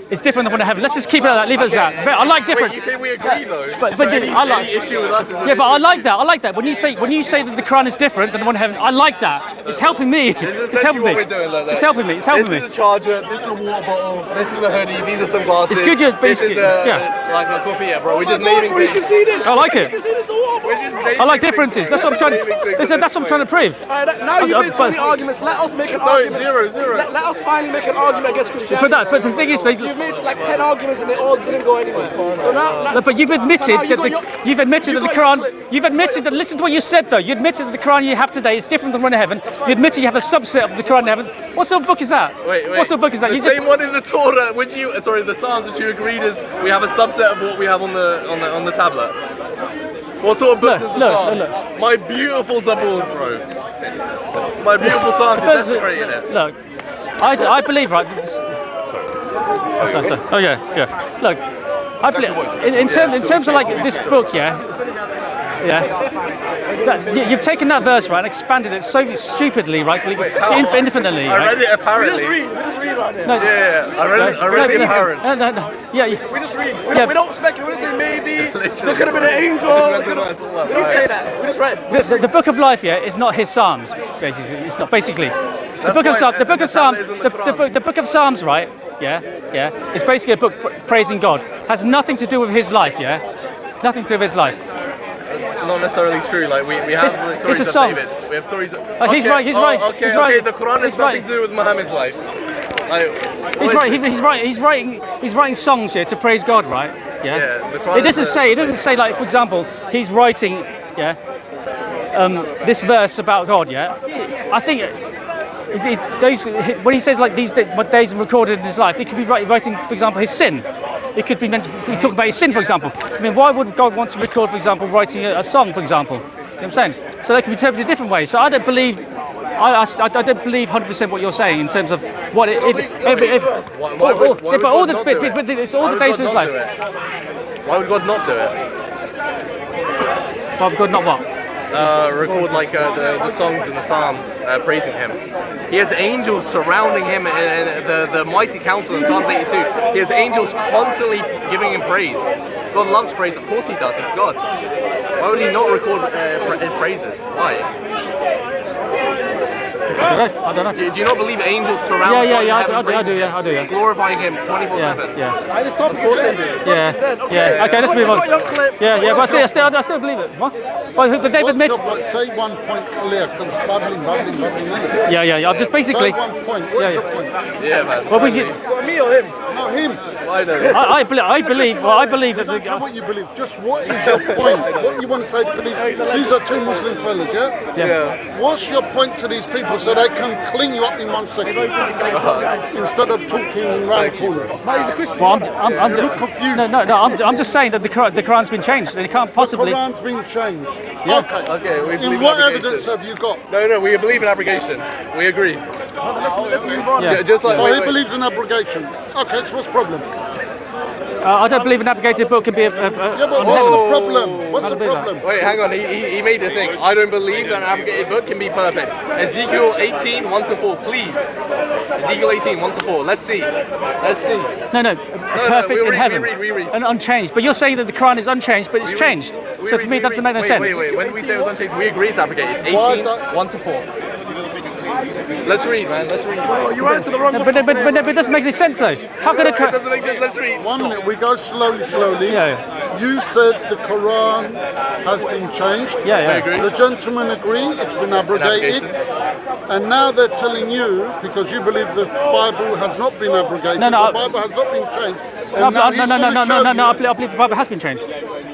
is different than one in heaven. Let's just keep it at that. Leave it as that. But I like different. Wait, you say we agree though. But So any issue with us is an Yeah, but I issue. like that. I like that. When you say that the Quran is different than the one in heaven, I like that. It's helping me. This is It's helping essentially me. what we're doing. Look. It's helping me. It's helping me. This is a charger. This is a water bottle. This is a hoodie. These are some glasses. It's good you're This is basically- like a coffee. Yeah, bro. We're just naming You can things. see this. I like it. You can see this all. We're just naming I like things, differences. bro. That's what I'm trying Naming things to. at That's this what I'm trying to prove. Alright, now you've made too many But- arguments. Let us make an No, argument. zero. Let us finally make an argument against Christianity. But the thing is, You've made like 10 arguments and they all didn't go anywhere. So now but you've admitted So now you that got you've admitted that the you got your Quran. You've admitted that. Listen to what you said though. You admitted that the Quran you have today is different than one in heaven. You admitted you have a subset of the Quran in heaven. What sort of book is that? Wait. What sort of book is that? The You just- same one in the Torah, the Psalms, which you agreed is we have a subset of what we have on the tablet. What sort of book is the Psalms? Look. My beautiful Zabur, bro. My beautiful Psalms, you're desecrating it. Look, I believe right. Sorry. Oh yeah. Look, I believe in terms of like this book, yeah. You've taken that verse right and expanded it so stupidly, right? Infinitely. I read it we apparently. just read right there. No, Yeah, I read it apparent. No. Yeah. We just read. Yeah. We don't speculate. We don't say maybe. Literally. There could have been an angel. I just read the verse all up. We don't say that. We just read. The book of life, yeah, is not his Psalms. Basically, it's not. Basically, the book of why Psalms. The book the of Psalms. tablet isn't the Quran. The book of Psalms, right? Yeah. It's basically a book praising God. Has nothing to do with his life. Yeah. Nothing to do with his life. Not necessarily true. Like we have It's- the it's stories a of song. David. We have stories. He's right. Okay. The Quran has He's nothing right. to do with Muhammad's life. Like, He's right. He's writing songs here to praise God, right? Yeah, the Quran It doesn't is a- say. It doesn't say like, for example, he's writing, this verse about God. Yeah. I think when he says like these days recorded in his life, it could be writing, for example, his sin. It could be talking about his sin, for example. I mean, why would God want to record, for example, writing a song, for example? You know what I'm saying? So they can be interpreted different ways. So I don't believe. I don't believe 100% what you're saying in terms of what it. Why would God not do it? But it's all Why the would days God of his not life. do it? Why would God not do it? Why would God not what? Record like the songs and the Psalms praising him. He has angels surrounding him and the mighty council in Psalms 82. He has angels constantly giving him praise. God loves praise. Of course he does. He's God. Why would he not record his praises? Why? I don't know. Do you not believe angels surround God in Yeah, heaven I do, praising yeah, I do, yeah. him, glorifying him 24/7? Yeah. This topic Of course they do. Yeah. Okay, let's move on. Yeah, but I still believe it. What? Well, the David admits. Say one point clear, comes babbling, innit? Yeah. I'm just basically. Say one point. What's your point? Yeah, man. Well, Me or him? No, him. Why don't I believe. Well, I believe I that. don't care what you believe. Just what is your point? What you want to say to these are two Muslim fellas, yeah? Yeah. What's your point to these people so they can clean you up in 1 second instead of talking round corners? Well, I'm You look confused. No. I'm just saying that the Quran's been changed. They can't possibly. The Quran's been changed. Yeah. Okay, we believe In what abrogation. evidence have you got? No, we believe in abrogation. We agree. Let's move on. Yeah. Just like So wait, he wait. believes in abrogation. Okay, so what's the problem? I don't believe an abrogated book can be Yeah, but on what's heaven. the problem? What's the do that. problem? Wait, hang on. He made a thing. I don't believe that an abrogated book can be perfect. Ezekiel 18, 1-4, please. Ezekiel 18, 1-4. Let's see. Let's see. No, perfect we in read, heaven. we read. And unchanged. But you're saying that the Quran is unchanged, but it's changed. So for me, that doesn't make no sense. Wait. When we say it was unchanged, we agree it's abrogated. 18, Why that- 1-4. Let's read, man. Let's read. You ran to the wrong. But it doesn't make any sense though. How could It doesn't make sense. Let's read. 1 minute, we go slowly. Yeah. You said the Quran has been changed. Yeah. I agree. The gentlemen agree it's been abrogated. And now they're telling you, because you believe the Bible has not been abrogated, No, the Bible has not been changed. And No, now he's gonna show I you- believe the Bible has been changed.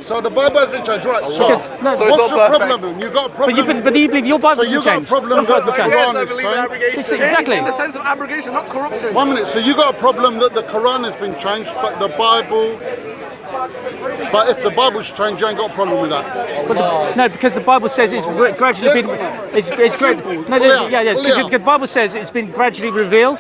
So the Bible has been changed, right? So, Because- no, So it's what's not the perfect. problem? You got a But problem. you believe your Bible so has you been got a changed. problem that the Yes, Quran I is believe in changed. abrogation. Exactly. In the sense of abrogation, not corruption. 1 minute. So you got a problem that the Quran has been changed, but the Bible. But if the Bible's changed, you ain't got a problem with that. No, because the Bible says it's gradually been. It's great. No, because the Bible says it's been gradually revealed,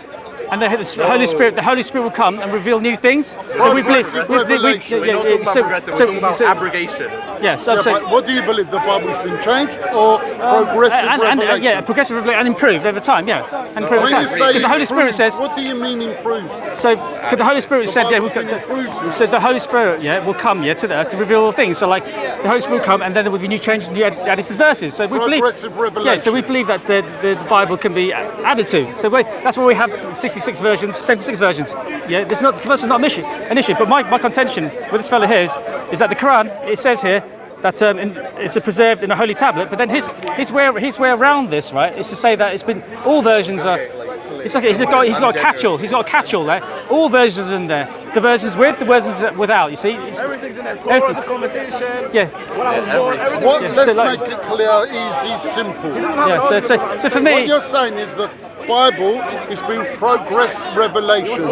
and the Holy Spirit will come and reveal new things. So we believe. Revelation. We're not talking about progressive. We're talking about abrogation. Yeah. So Yeah, I'm saying. but what do you believe? The Bible's been changed or progressive revelation? Yeah, progressive revelation and improved over time. Yeah, and improved over When you time. say Because the Holy Spirit improved, says. what do you mean improved? So, because the Holy Spirit said, Bible's been improved. so the Holy Spirit, will come, to the earth to reveal all things. So, like, the Holy Spirit will come, and then there will be new changes, new added to the verses. So we believe, Progressive revelation. so we believe that the Bible can be added to. So that's why we have 66 versions, 76 versions. Yeah, this is not for us. Is not an issue. But my contention with this fellow here is that the Quran, it says here that it's preserved in a holy tablet. But then his way around this, right, is to say that it's been all versions are. It's like he's got a catch-all. He's got a catch-all there. All versions are in there. The versions with, the versions without. You see. Everything's in there. Torah, the conversation. Yeah. When I was born, everything. What? Yeah, Let's so like- make it clear, easy, simple. Yeah. So for What me. you're saying is the Bible is being progress revelation,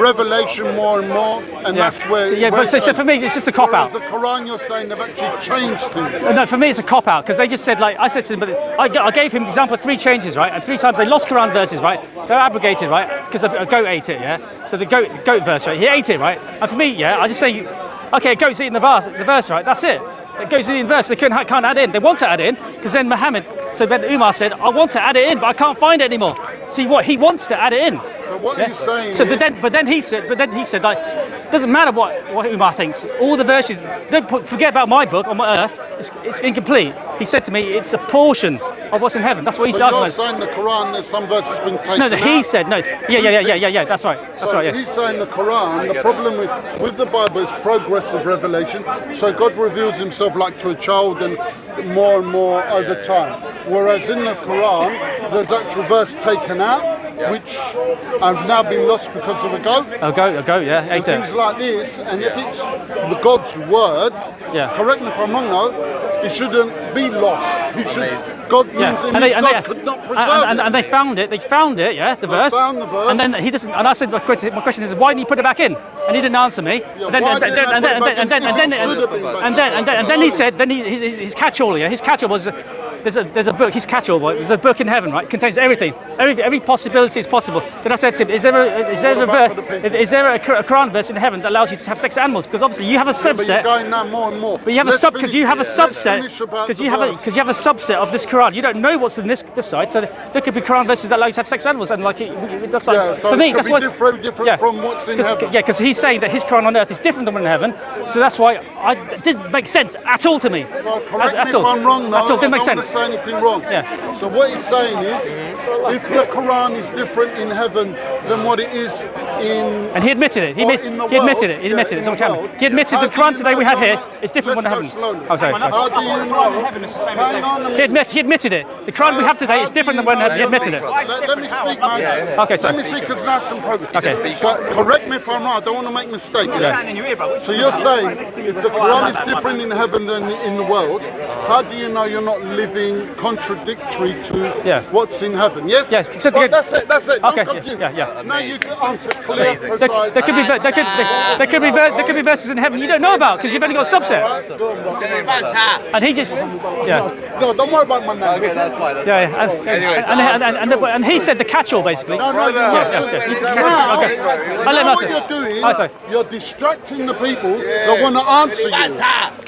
revelation more and more, and Yeah. that's where. So for me, it's just a cop out. Whereas the Quran, you're saying they've actually changed things. No, for me it's a cop out because they just said, like I said to them, but I gave him the example of 3 changes, right? And 3 times they lost Quran verses, right? They're abrogated, right? Because a goat ate it, yeah. So the goat verse, right? He ate it, right? And for me, I just say, okay, a goat's eating the verse, right? That's it. It goes in the verse. They can't add in. They want to add in because then Ben Umar said, I want to add it in, but I can't find it anymore. See what he wants to add it in. So what you're saying So, is, but then he said, like, doesn't matter what Umar thinks. All the verses, forget about my book on my earth. It's incomplete. He said to me, it's a portion of what's in heaven. That's what he but said. you're saying the Quran, there's some verses been taken No, he out. said no. Yeah. That's right. Yeah. He's saying the Quran, the problem with the Bible is progressive revelation. So God reveals himself like to a child and more over time. Whereas in the Quran, there's actual verse taken out, which have now been lost because of a goat. A goat, yeah. And Ate things it. like this, and if it's the God's word, Yeah. correct me if I'm wrong though, it shouldn't be lost. It should, God means Yeah, God could not preserve it. and they found it. They found it. Yeah, the verse. found the verse. And then he doesn't. And I said, my question is, why didn't he put it back in? And he didn't answer me. Yeah, And then why didn't they put it back in? It should have been back in. and then he said, his catch-all. Yeah, his catch-all was. There's a book. His catch-all. There's a book in heaven, right? Contains everything. Every possibility is possible. Then I said to him, is there a Quran verse in heaven that allows you to have sex with animals? Because obviously you have a But you're subset. going now more and more. But you have a Let's because you have a finish- let's subset finish about because the you have a verse. subset of this Quran. You don't know what's in this side. So there could be Quran verses that allow you to have sex with animals, and like that's like Yeah, so for me it that's could what be different from what's in heaven. Yeah, because he's saying that his Quran on earth is different than one in heaven. So that's why it didn't make sense at all to me. So correct That's me if all. I'm wrong, That's though. all. Didn't make I don't want sense. to say anything wrong. Yeah. So what he's saying is, if the Quran is different in heaven than what it is in... And he admitted it. He or admitted in the it. He admitted world, it. He admitted it. in It's on the camera. world, He admitted how the do Quran you today know we have you're here not- is different Let's than go heaven. slowly. Oh, sorry. How do you know? Hang on a minute. He admitted it. The Quran we have today is different than one in heaven. He admitted it. Let me speak, man. Okay, sorry. Let me speak because now some progress. Okay. So, correct me if I'm wrong. I don't want to make mistakes. Yeah. So you're saying if the Quran is different in heaven than in the world, how do you know you're not living something contradictory to Yeah. what's in heaven. Yes? Yes, except Well, again- that's it, that's it. Okay, Don't confuse. yeah. Now you can answer clear, Amazing. precise. There could be verses in heaven you don't know about because you've only got a subset. And he just, yeah. No, don't worry about my name. Okay, that's fine. That's Yeah, fine. Anyways, and he said the catch-all basically. No, Brother. He said the Now, catch-all. Okay, I'll let him what answer. you're doing, Oh, sorry. you're distracting the people that want to answer you.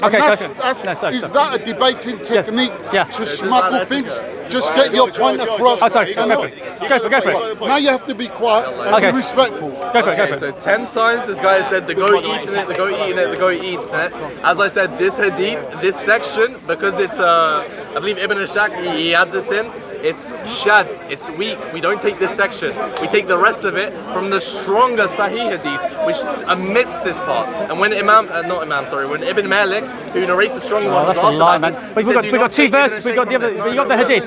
Okay, That's, okay. that's, No, sorry, is sorry. that a debating technique Yeah. to smuggle things? Just get your point across. Oh, sorry. Go for it. Go for it. Now you have to be quiet and Okay. be respectful. Go for it. Go for Okay, it. so 10 times this guy said the goat eating it, the goat eating it, the goat eating it. As I said, this hadith, this section, because it's I believe Ibn Ashaq, he adds this in. It's shad, it's weak. We don't take this section. We take the rest of it from the stronger Sahih hadith, which omits this part. And when when Ibn Malik, who narrates the stronger one, Oh, that's was a asked lie, about man. this, But he we've said, got "Do not two take Ibn verses. We got the Shaykh other. We got the hadith.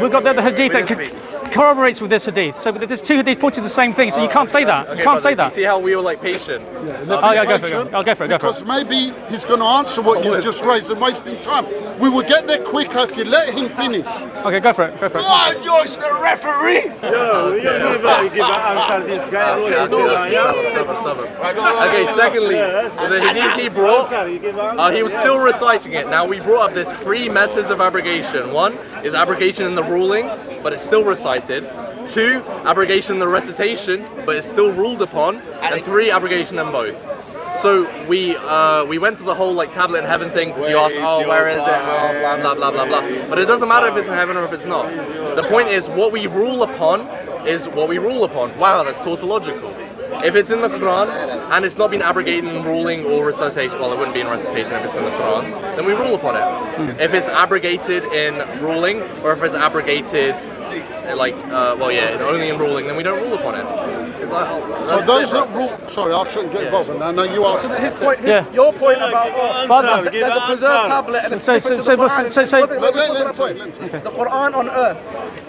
We got the other hadith that corroborates with this hadith. So there's two hadith pointing to the same thing. So you can't say that. You Okay, can't say brother, that. You see how we were like patient? Oh yeah, go for it. I'll go for it. Go for Because it. maybe he's going to answer what you just raised and wasting time. We will get there quicker if you let him finish. Okay, go for it. Go for it. Josh, the referee. Okay, secondly, the hadith he brought, he was still reciting it. Now we brought up there's 3 methods of abrogation. 1 is abrogation in the ruling, but it's still recited. 2, abrogation in the recitation, but it's still ruled upon. And 3, abrogation in both. So we went to the whole like tablet in heaven thing because you asked, oh, where is it? Blah, blah, blah, blah, blah. But it doesn't matter if it's in heaven or if it's not. The point is, what we rule upon is what we rule upon. Wow, that's tautological. If it's in the Quran and it's not been abrogated in ruling or recitation, well, it wouldn't be in recitation if it's in the Quran, then we rule upon it. If it's abrogated in ruling or if it's abrogated only in ruling, then we don't rule upon it. So those that rule, sorry, I shouldn't get involved in that. No, you ask. His point, Yeah. your point about there's a preserved tablet and it's So- different so- to the so- Quran. so- so- Let me go to that point. The Quran on earth,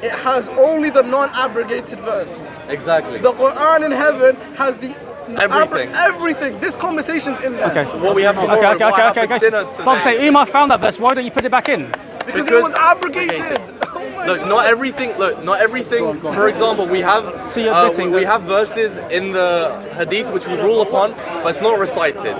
it has only the non-abrogated verses. Exactly. The Quran in heaven has the Everything. everything. This conversation's in there. Okay. What we have tomorrow, Okay. what I have for dinner But I'm saying today. Umar found that verse. Why don't you put it back in? Because it was abrogated. Oh my Look, not everything. For example, we have So you're admitting we that- have verses in the hadith which we rule upon, but it's not recited.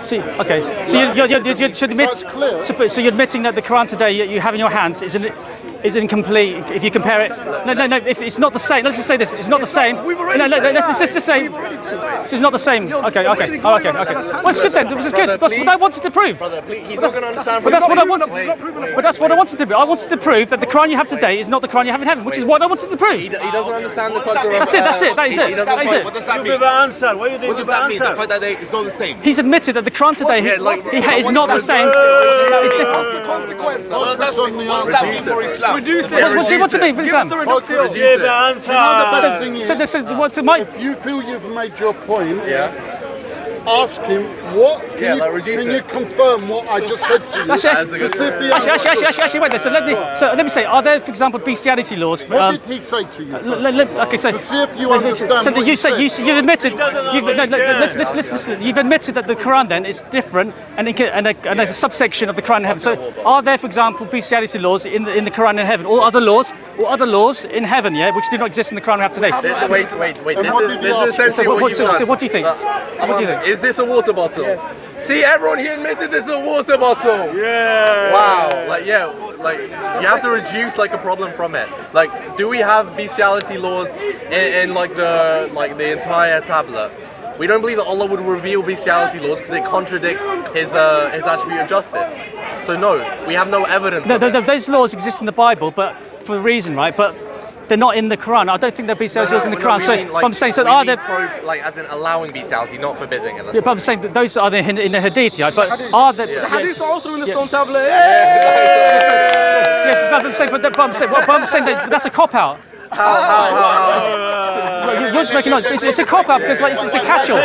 See, okay. So you should admit. That's clear. So you're admitting that the Quran today you have in your hands is incomplete if you compare it. No. If it's not the same, let's just say this. It's not the same. No, let's just say. So it's not the same. Okay. Well, it's good then. This is good. Brother, That's what I wanted to prove. Brother, please, he's not going to understand. But that's what I wanted. Wait. But that's what I wanted to do. I wanted to prove that the Quran you have today is not the Quran you have in heaven, which is what I wanted to prove. He doesn't understand the types of. That's it. That is it. He doesn't That is it. What does that You mean? give an answer. What do you think? What does that mean? The fact that it's not the same. He's admitted that the Quran today is not the same. It's different. consequence. What does that mean for Islam? Reduce it. What do you mean for Give us Islam? the reductive. Give the answer. You know the best thing is, My if you feel you've made your point, Yeah. ask him what. Yeah, like reduce Can it. you confirm what I just said to you? That's it. That's a good To see if he Actually, wait there. So let me say, are there, for example, bestiality laws? What did he say to you? Okay, so To see if you understand so what you he say said. you've admitted. Listen. You've admitted that the Quran then is different, and there's a subsection of the Quran in heaven. So are there, for example, bestiality laws in the Quran in heaven, or other laws in heaven, yeah, which do not exist in the Quran we have today? Wait. And what did he This is ask? essentially So what you've done. what do you think? What do you think? Is this a water bottle? See, everyone here admitted this is a water bottle. Yeah. Wow. You have to reduce like a problem from it. Like, do we have bestiality laws in the entire tablet? We don't believe that Allah would reveal bestiality laws because it contradicts his attribute of justice. So no, we have no evidence. of it. Those laws exist in the Bible, but for a reason, right? But they're not in the Quran. I don't think there'll be those laws in the Quran. So I'm saying, so are there? As in allowing bestiality, not forbidding it. Yeah, but I'm saying that those are in the Hadith, yeah. But are there? The hadith are also in the stone tablet. Yeah, but I'm saying that that's a cop out. How? You're just making noise. It's a cop out because like it's a catch-all.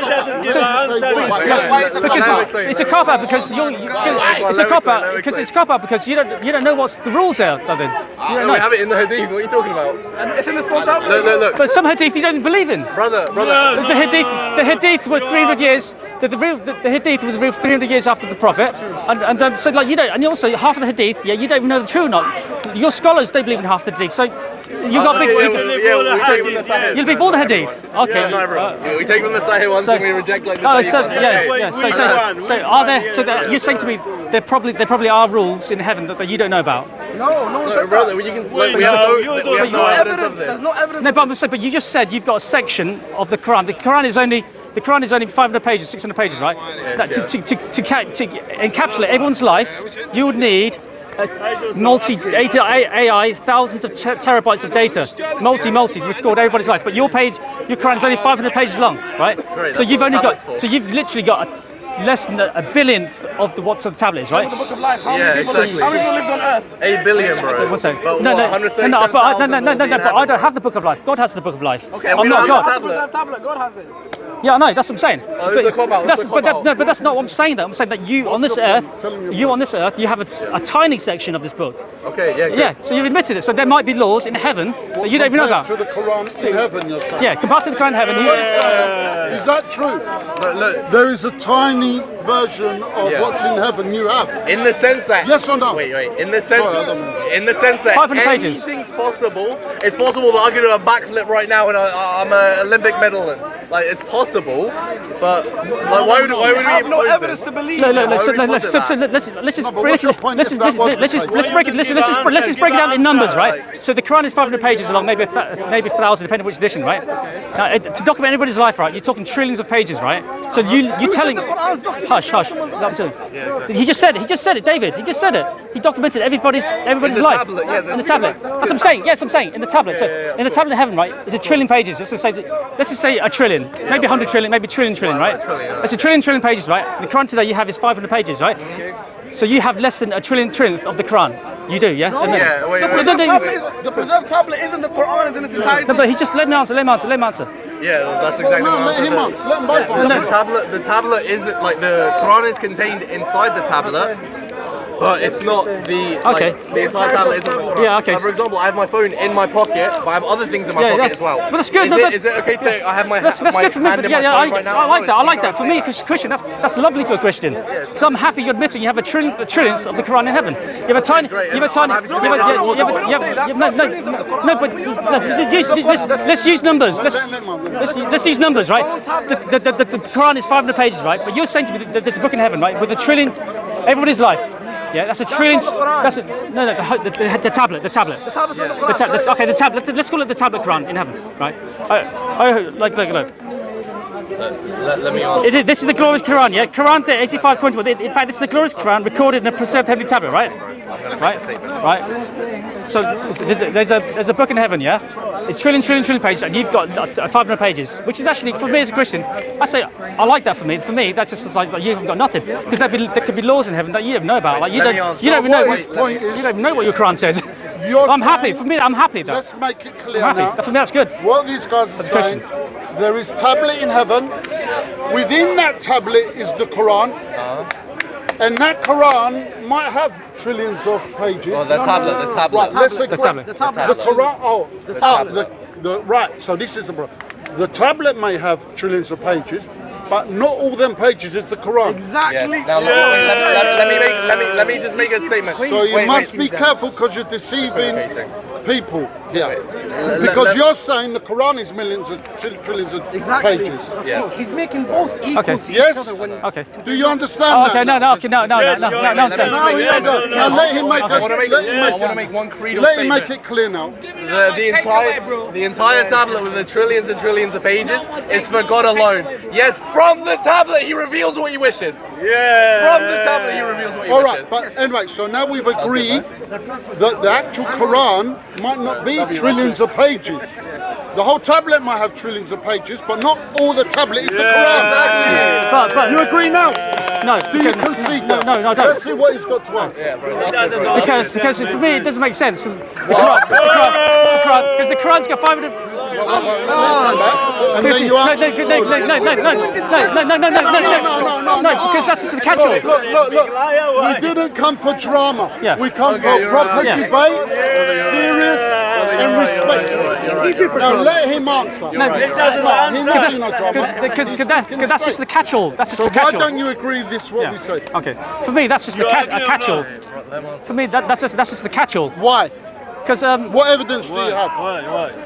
It's a cop out because it's a cop out because it's a cop out because you don't know what's the rules there. You don't No, we have it in the hadith. What are you talking about? And it's in the Stone Tablet. Look. But some hadith you don't believe in. Brother. The hadith were 300 years. The hadith was revealed 300 years after the prophet, and so like you don't, and also half of the hadith, yeah, you don't even know the truth or not. Your scholars don't believe in half the hadith, so you got big. You believe all the hadith. Okay. Yeah, we take from the Sahih ones and we reject like the. Oh, so yeah. So are there? So you're saying to me there probably are rules in heaven that you don't know about. No, brother. We have no evidence of this. There's no evidence. No, but you just said you've got a section of the Quran. The Quran is only 500 pages, 600 pages, right? To encapsulate everyone's life, you would need AI, thousands of terabytes of data, multi, which is called everybody's life. But your Quran is only 500 pages long, right? Great, so you've literally got less than a billionth of what's on the tablet is, right? The book of life. How many people lived on Earth? 8 billion, bro. So, one second. But No, what, but I don't have the book of life. God has the book of life. Okay, I'm we not don't God. have Tablet. God has it. Yeah, I know. That's what I'm saying. Oh, it's a cop-out, it's a cop-out. But that's not what I'm saying. I'm saying that you on this earth, you have a tiny section of this book. Okay, yeah, good. Yeah. So you've admitted it. So there might be laws in heaven that you don't even know about. To the Quran in heaven, you're saying. Yeah, compared to the Quran in heaven. Is that true? Look, There is a tiny version of what's in heaven you have. in the sense that Yes or no? Wait. In the sense that 500 pages. anything's possible. It's possible that I could do a backflip right now and I'm an Olympic medalist. Like it's possible, but like, why would we have no impose evidence this? to believe. Let's just break it down in numbers, right? So the Quran is 500 pages long, maybe 1,000, depending on which edition, right? Now, to document everybody's life, right? You're talking trillions of pages, right? So you're telling. Hush. He just said it, David. He just said it. He documented everybody's life. Tablet, yeah, in the tablet. That's what I'm saying. Yes, I'm saying in the tablet. So in the tablet of heaven, right? It's a trillion pages. Let's just say a trillion, maybe 100 trillion, maybe trillion, right? It's a trillion pages, right? The Quran today you have is 500 pages, right? So you have less than a trillionth of the Quran. You do, yeah? Yeah, wait. The preserved tablet isn't the Quran in its entirety. No, but he just let me answer. Yeah, that's exactly No, what let I'm him saying. on. Let him both on. The tablet is like the Quran is contained inside the tablet, but it's not the Okay. the entire tablet isn't the Quran. Yeah, okay. Like, for example, I have my phone in my pocket, but I have other things in my pocket as well. But that's good. Is it okay to I have my That's my good for me. hand But in yeah, my phone right now? I like that. I like that. For me, Christian, that's lovely for a Christian. So I'm happy you're admitting you have a trillionth of the Quran in heaven. You have a tiny. Let's use numbers. Let's use numbers, right? The Quran is 500 pages, right? But you're saying to me that there's a book in heaven, right, with a trillion, everybody's life. Yeah, that's a trillion. That's the tablet. The tablet. Okay, the tablet. Let's call it the tablet Quran in heaven, right? Look. Let me on. This is the glorious Quran, yeah? Quran 85:21. In fact, this is the glorious Quran recorded in a preserved heavenly tablet, right? Right. So there's a book in heaven, yeah? It's trillion pages, and you've got 500 pages, which is actually, for me as a Christian, I say I like that. For me, that's just like you haven't got nothing, because there could be laws in heaven that you don't know about. Like you don't even know what your Quran says. I'm happy. For me, I'm happy though. Let's make it clear I'm now. happy. For me, that's good. What these guys are saying, there is tablet in heaven. Within that tablet is the Quran. And that Quran might have trillions of pages. Oh, the tablet. Right, let's agree. The tablet. The Quran. Right. So this is the tablet may have trillions of pages, but not all them pages is the Quran. Exactly. Now, let me just make a statement. So you must be careful because you're deceiving people here. Because you're saying the Quran is millions of trillions of pages. Yeah. He's making both equal Okay. to Yes. each other. When Okay. Do you understand Oh, that? okay. No. I'm saying. Now let him make I want to it. make one creedal Let him statement. make it clear now. The entire tablet with the trillions and trillions of pages is for God alone. Yes, from the tablet he reveals what he wishes. Yeah. From the tablet he reveals what he All right, wishes. but anyway, so now we've agreed that the actual Quran might not be trillions of pages. The whole tablet might have trillions of pages, but not all the tablet is the Quran. Exactly. But You agree now? no. Do you concede that? No, I don't. Let's see what he's got to ask. Yeah, bro. Because for me it doesn't make sense. Because the Quran's got 500. And then you answer. No, because that's just the catch-all. Look. We didn't come for drama. Yeah. We come for proper Yeah. debate, serious and respectful. Now let him answer. Because that's just the catch-all. That's just So the why catch-all. don't you agree with this? What we say? Okay. For me, that's just a catch-all. For me, that's just the catch-all. Why? Because What evidence do you have?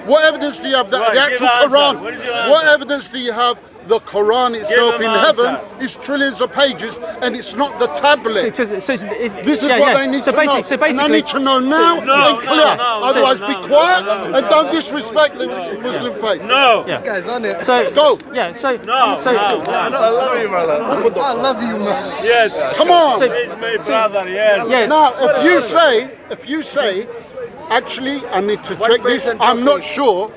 What evidence do you have that the actual Quran? What evidence do you have? The Quran itself in heaven is trillions of pages, and it's not the tablet. This is what they need to know. So And I basically, need to know now and clear. Otherwise, be quiet and don't disrespect the Muslim faith. No. This guy's on it. So Go. Yeah. So No. I love you, brother. I love you, man. Yes. Come on. He's my brother. Yes. Yeah. Now, if you say, actually, I need to check this. I'm not sure.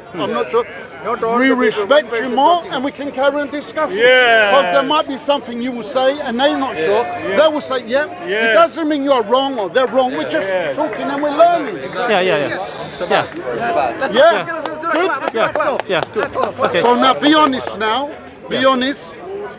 We respect you more, and we can carry on discussing. Yeah. Because there might be something you will say, and they're not sure. They will say, yeah. It Yes. doesn't mean you're wrong or they're wrong. We're just talking and we're learning. Yeah. Yeah. Good. Yeah. Okay. So now, be honest now. Be honest.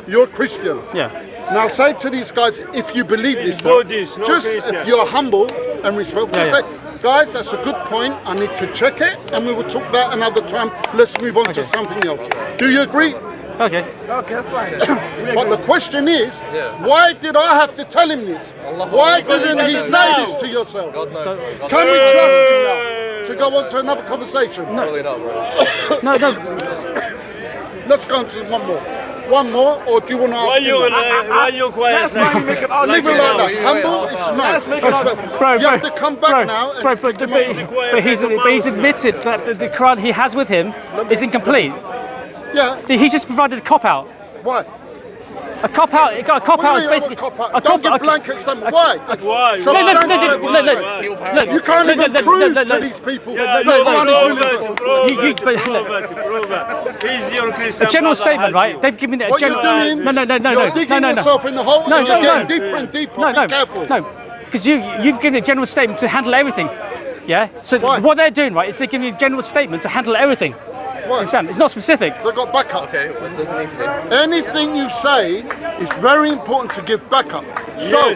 You're Christian. Yeah. Now say to these guys, if you believe this, Buddhist, no just Christian. if you're humble and respectful, Yeah, say, guys, that's a good point. I need to check it, and we will talk that another time. Let's move on to something else. Do you agree? Okay. Okay, that's fine. But the question is, why did I have to tell him this? Why didn't he say this to yourself? Can we trust you now to go on to another conversation? Probably not, bro. No. Let's go on to one more. One more, or do you want to ask him? Why you quiet? Leave it like that. Humble, it's nice. Bro, You have to come back now. and But he's admitted that the Quran he has with him is incomplete. Yeah. He's just provided a cop-out. Why? A cop-out is basically Don't give blanket statement. Why? Why? No. You can't even prove to these people. He's your Christian. A general statement, right? They've given it a What you're general. doing, No. you're digging yourself in the hole and you're getting deeper and deeper. Be careful. No. Because you've given a general statement to handle everything. Yeah. So Why? what they're doing, right, is they're giving you a general statement to handle everything. Why? Understand? It's not specific. They've got backup. Okay, well, it doesn't need to be. Anything you say is very important to give backup. So,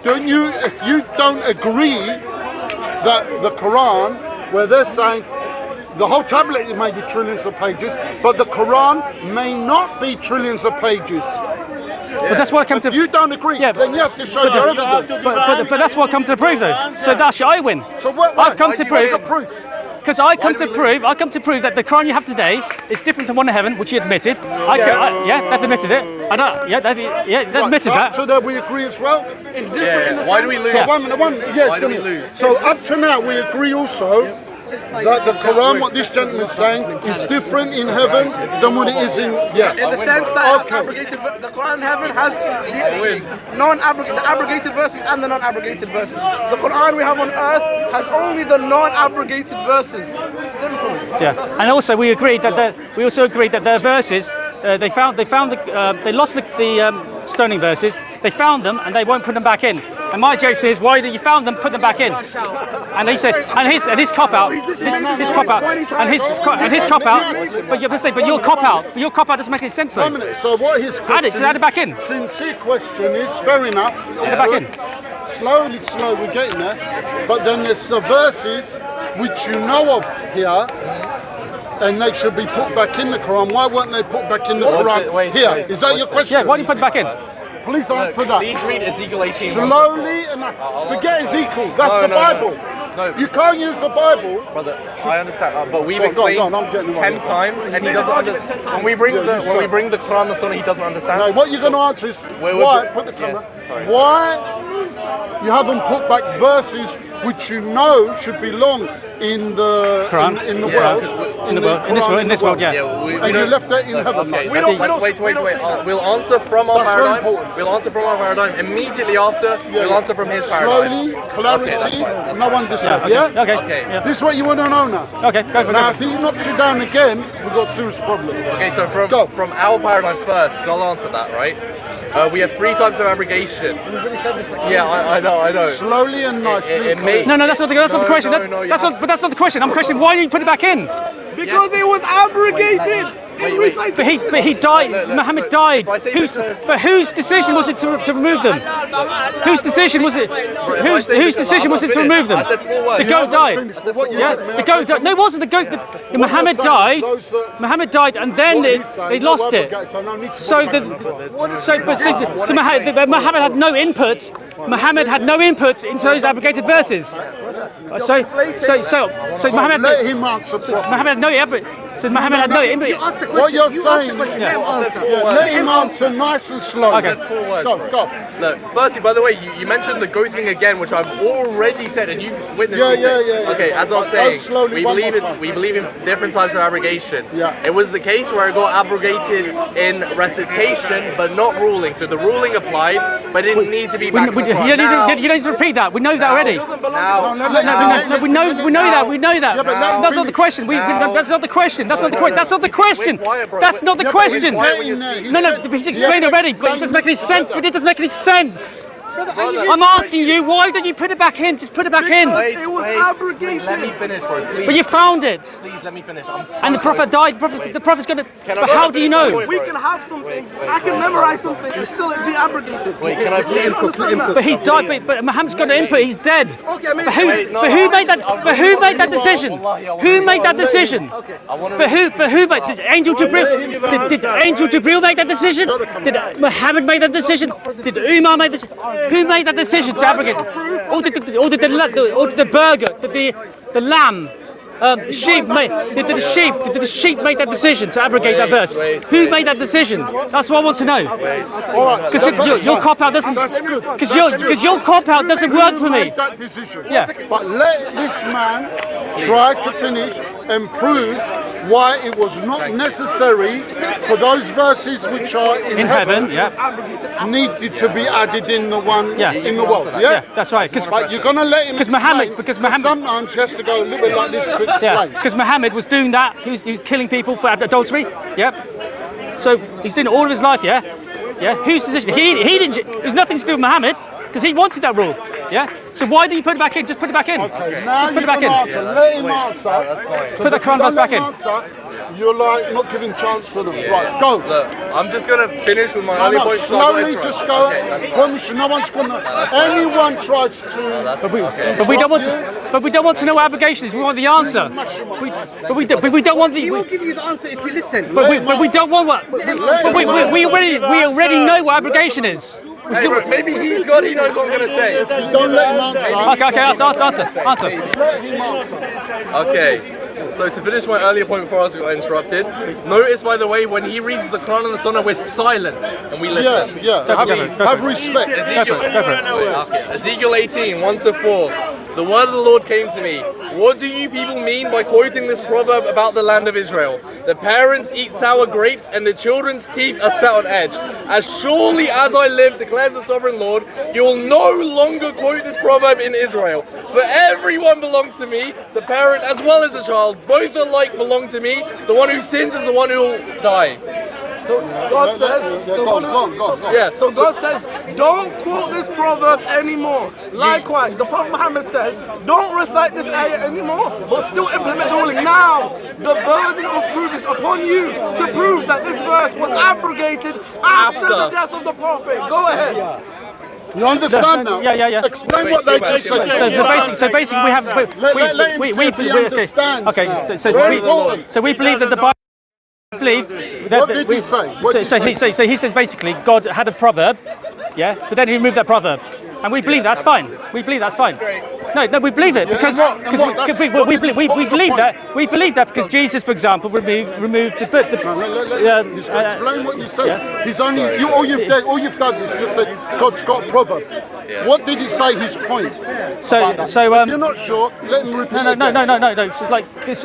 if you don't agree that the Quran, where they're saying the whole tablet may be trillions of pages, but the Quran may not be trillions of pages. But that's what I come to. If you don't agree, then you have to show your evidence. But that's what I come to prove, though. So that's I win. So what? I've come to What's your prove. proof? Because I come to prove that the Quran you have today is different to one in heaven, which you admitted. They've admitted it. They've admitted that. So that we agree as well. It's different in the Why sense do we lose? So Why do we lose? So up to now, we agree also that the Quran, what this gentleman is saying, is different in heaven than what it is in. in the sense that the Quran in heaven has the abrogated verses and the non-abrogated verses. The Quran we have on earth has only the non-abrogated verses. Simple. Yeah, and also we agreed that their verses they lost the stoning verses. They found them and they won't put them back in. And my joke is, why did you found them? Put them back in. And he said, and his cop out, his cop out, and his cop out. But your cop out doesn't make any sense though. So what his question? Add it back in. Sincere question is fair enough. Add it back in. Slowly, we're getting there. But then there's the verses which you know of here, and they should be put back in the Quran. Why weren't they put back in the Quran here? Is that your question? Yeah, why do you put it back in? Please answer that. Please read Ezekiel 18. Slowly and forget Ezekiel. That's the Bible. No. You can't use the Bible. Brother, I understand, but we've Go on, explained I'm getting 10 times, and he doesn't understand. When we bring the Quran and the Sunnah, he doesn't understand. No, what you're going to answer is why. Put the camera. Why you haven't put back verses which you know should belong in the Quran? in the world, in this world, yeah. And you left that in heaven. Okay, wait. We'll answer from our That's very paradigm. important. We'll answer from our paradigm immediately after. We'll answer from his paradigm. Slowly, clarity, that's no one disturbed. Yeah. Okay. Yeah. This is what you want to know now. Okay. Go for Now, it. if he knocks you down again, we've got a serious problem. Okay, so Go. from our paradigm first, because I'll answer that, right? we have 3 types of abrogation. Yeah, I know. Slowly and nicely. No, that's not the question. No, That's not the question. I'm questioning why didn't you put it back in? Because it was abrogated. Wait. But he died. Muhammad died. But whose decision was it to remove them? Whose decision was it? Whose decision was it to remove them? I said 4 words. The goat died. Yeah, the goat died. No, it wasn't the goat. The Muhammad died. Muhammad died, and then they lost it. So Muhammad had no input. Muhammad had no input into those abrogated verses. So Muhammad. Let him answer. Muhammad had no input. So Muhammad had no input. What you're saying is let him answer nice and slow. Okay. 4 words. Go. Look, firstly, by the way, you mentioned the goat thing again, which I've already said, and you've witnessed me say. Yeah. Okay, as I was saying, Slowly, we one believe more in time. we believe in different types of abrogation. Yeah. It was the case where it got abrogated in recitation, but not ruling. So the ruling applied, but it didn't need to be back in the Quran. You don't need to repeat that. We know that already. No, we know that. Yeah, but now That's not the question. That's not the question. That's not the question. That's not the question. No, he's explained already, but it doesn't make any sense. But it doesn't make any sense. I'm asking you, why don't you put it back in? Just put it back in. It was abrogated. Let me finish, bro. Please. But you found it. Please let me finish. And the Prophet died. The Prophet's gonna. But how do you know? We can have something. I can memorize something and still it be abrogated. Wait, can I please understand that? But he's died. But Muhammad's got an input. He's dead. Okay, But who made that? But who made that decision? Who made that decision? But who made? Did Angel Jibril? Did Angel Jibril make that decision? Did Muhammad make that decision? Did Umar make this? Who made that decision to abrogate? Or did the burger? Did the lamb? Sheep made. Did the sheep make that decision to abrogate that verse? Who made that decision? That's what I want to know. Because your cop out doesn't. Because your cop out doesn't work for me. That decision. Yeah. But let this man try to finish and prove why it was not necessary for those verses which are in heaven, needed to be added in the one in the world. Yeah, that's right. But you're gonna let him. Because Muhammad. Sometimes he has to go a little bit like this to explain. Yeah, because Muhammad was doing that. He was killing people for adultery. Yeah. So he's doing it all of his life. Yeah. Yeah. Whose decision? He didn't. There's nothing to do with Muhammad because he wanted that rule. Yeah. So why do you put it back in? Just put it back in. Okay, now just put it back in. Let him answer. Put the Quran verse back in. You're like not giving chance for them. Right, go. Look, I'm just gonna finish with my early point. Slowly, just go. Promise you, no one's gonna. Anyone tries to. But we don't want to. But we don't want to know what abrogation is. We want the answer. But we don't want the. He will give you the answer if you listen. But we don't want what. But we already know what abrogation is. Hey, maybe he knows what I'm gonna say. Don't let him answer. Okay, answer. Let him answer. Okay. So to finish my earlier point before I got interrupted, notice by the way when he reads the Quran and the Sunnah we're silent and we listen. Yeah. Have respect. Ezekiel 18, 1-4. The word of the Lord came to me. What do you people mean by quoting this proverb about the land of Israel? The parents eat sour grapes and the children's teeth are set on edge. As surely as I live, declares the sovereign Lord, you will no longer quote this proverb in Israel. For everyone belongs to me, the parent as well as the child. Both alike belong to me. The one who sins is the one who will die. So God says, So God says, don't quote this proverb anymore. Likewise, the Prophet Muhammad says, don't recite this ayah anymore, but still implement the ruling. Now, the burden of proof is upon you to prove that this verse was abrogated after the death of the Prophet. Go ahead. You understand now? Yeah. Explain what they just said. So basically, we have. So we believe that the Bible. What did he say? So he says basically God had a proverb, but then he removed that proverb, and we believe that's fine. We believe that's fine. No, we believe it because we believe that. We believe that because Jesus, for example, removed the. Explain what you said. He's only all you've done is just said God's got a proverb. What did he say? His point. So if you're not sure, let him repeat. No. So like because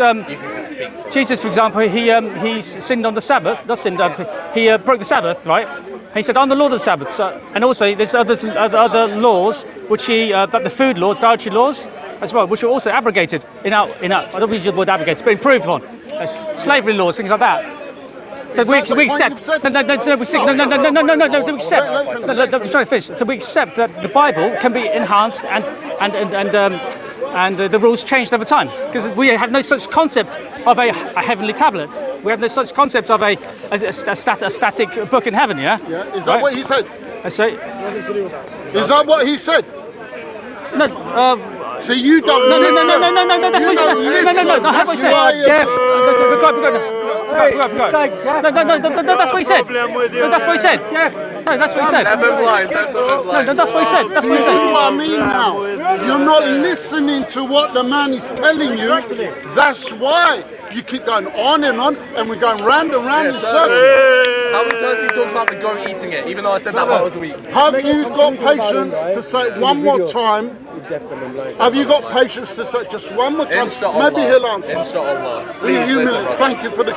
Jesus, for example, he sinned on the Sabbath. Not sinned. He broke the Sabbath, right? He said, "I'm the Lord of the Sabbath." So, and also there's other laws, which the food law, dietary laws, as well, which were also abrogated in our. I don't use the word abrogated, but improved upon. Slavery laws, things like that. So we Is that the point accept. you've said? No, we accept. No, we accept. I'm trying to finish. So we accept that the Bible can be enhanced and the rules changed over time because we have no such concept of a heavenly tablet. We have no such concept of a static book in heaven. Yeah. Yeah. Is that what he said? So, Is that what he said? no. So you don't. No, that's what he said. No, that's what he said. Yeah. No, that's what he said. No, that's what he said. No, that's what he said. Never blind, never blind. No, that's what he said. That's what he This is said. what I mean now. You're not listening to what the man is telling you. That's why you keep going on, and we're going round and round in circles. How many times have you talked about the goat eating it, even though I said that part was weak? Have you got patience to say it one more time? Have you got patience to say it just one more time? Inshallah. Maybe he'll answer. Inshallah. Be Please humble. listen, brother. Thank you for the.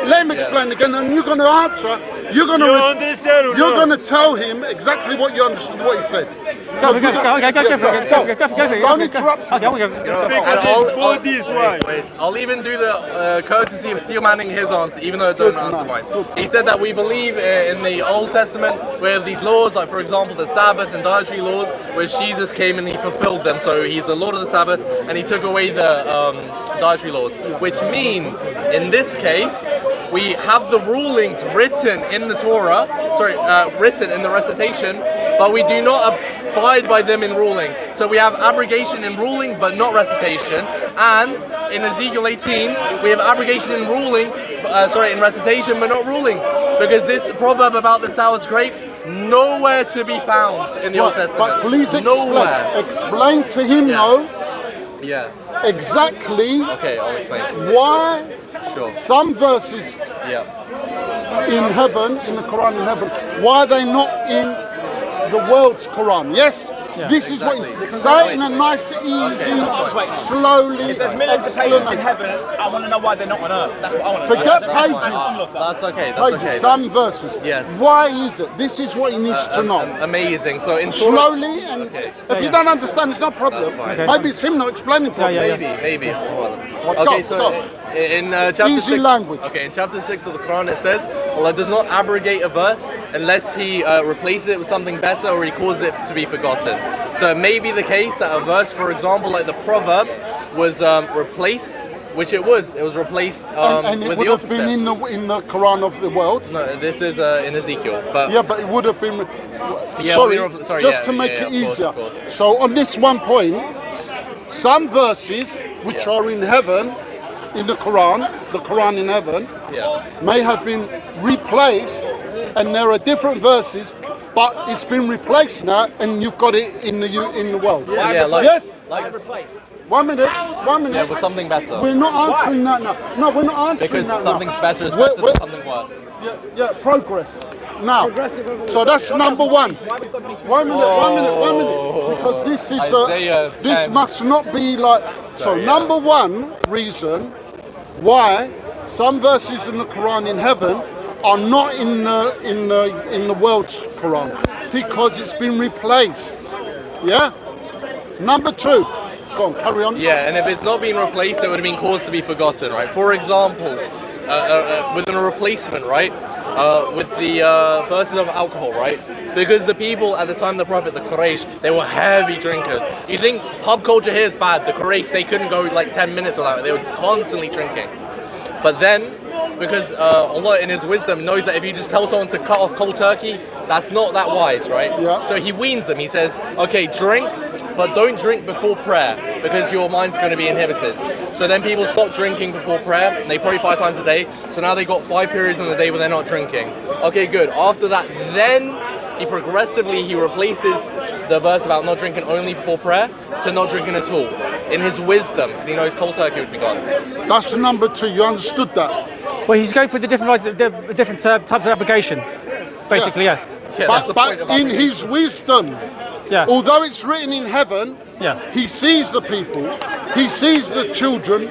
Let him explain again, and you're going to answer. You're going You understand or You're not? going to tell him exactly what you understood what he said. Go. Don't interrupt. Okay, And Both this way. wait, I'll even do the courtesy of steel manning his answer, even though it doesn't answer mine. He said that we believe in the Old Testament where these laws, like for example the Sabbath and dietary laws, where Jesus came and he fulfilled them. So he's the Lord of the Sabbath and he took away the dietary laws, which means in this case we have the rulings written in the Torah, written in the recitation, but we do not abide by them in ruling. So we have abrogation in ruling but not recitation, and in Ezekiel 18 we have abrogation in ruling, in recitation but not ruling, because this proverb about the sour grapes nowhere to be found in the Old Testament. But please nowhere. explain to him though Yeah. exactly Okay, I'll explain. why Sure. some verses Yeah. in heaven, in the Quran in heaven, why are they not in the world's Quran? Yes? This is what Exactly. say it in a nice, easy, slowly. If there's millions of pages in explanation. heaven, I want to know why they're not on earth. That's what I want to know. Forget That's fine. pages. I'll look up. That's okay. That's Pages, okay. some verses. Yes. Why is it? This is what he needs to know. Amazing. So in Surah, Slowly, and Okay. if you don't understand, it's no problem. That's fine. Maybe it's him not explaining properly. maybe. Well, Okay, go, so go. in chapter Easy 6, language. Okay, in chapter 6 of the Quran it says, Allah does not abrogate a verse unless He replaces it with something better or He causes it to be forgotten. So it may be the case that a verse, for example, like the proverb, was replaced, which it was. It was replaced And it with would the have opposite. been in the Quran of the world. No, this is in Ezekiel. But Yeah, but it would have been. Yeah, sorry, sorry, just yeah, to make yeah, it of course, easier. of course. So on this one point, some verses which are in heaven, in the Quran in heaven, yeah. may have been replaced, and there are different verses, but it's been replaced now, and you've got it in the world. Yeah, like, yes. like 1 minute. yeah, with something better. We're not answering that now. No, we're not answering Because that something's now. better is We're- better we're- than something worse. Yeah, progress. Now, so that's number one. 1 minute. Because this is Isaiah this 10. must not be like. So number one reason why some verses in the Quran in heaven are not in the world's Quran, because it's been replaced. Yeah. Number two. Go on, carry on. Yeah, and if it's not been replaced, it would have been caused to be forgotten, right? For example, within a replacement, right? With the verses of alcohol, right? Because the people at the time of the Prophet, the Quraysh, they were heavy drinkers. You think pub culture here is bad? The Quraysh, they couldn't go like 10 minutes without it. They were constantly drinking. But then, because Allah in His wisdom knows that if you just tell someone to cut off cold turkey, that's not that wise, right? Yeah. So He weans them. He says, okay, drink, but don't drink before prayer because your mind's going to be inhibited. So then people stop drinking before prayer. And they pray 5 times a day. So now they got 5 periods in the day where they're not drinking. Okay, good. After that, then He replaces the verse about not drinking only before prayer to not drinking at all. In His wisdom, because He knows cold turkey would be gone. That's number two. You understood that? Well, he's going for the different types of application, basically. Yeah. Yeah, that's the point But of in application. His wisdom, Yeah. although it's written in heaven, Yeah. He sees the people, He sees the children,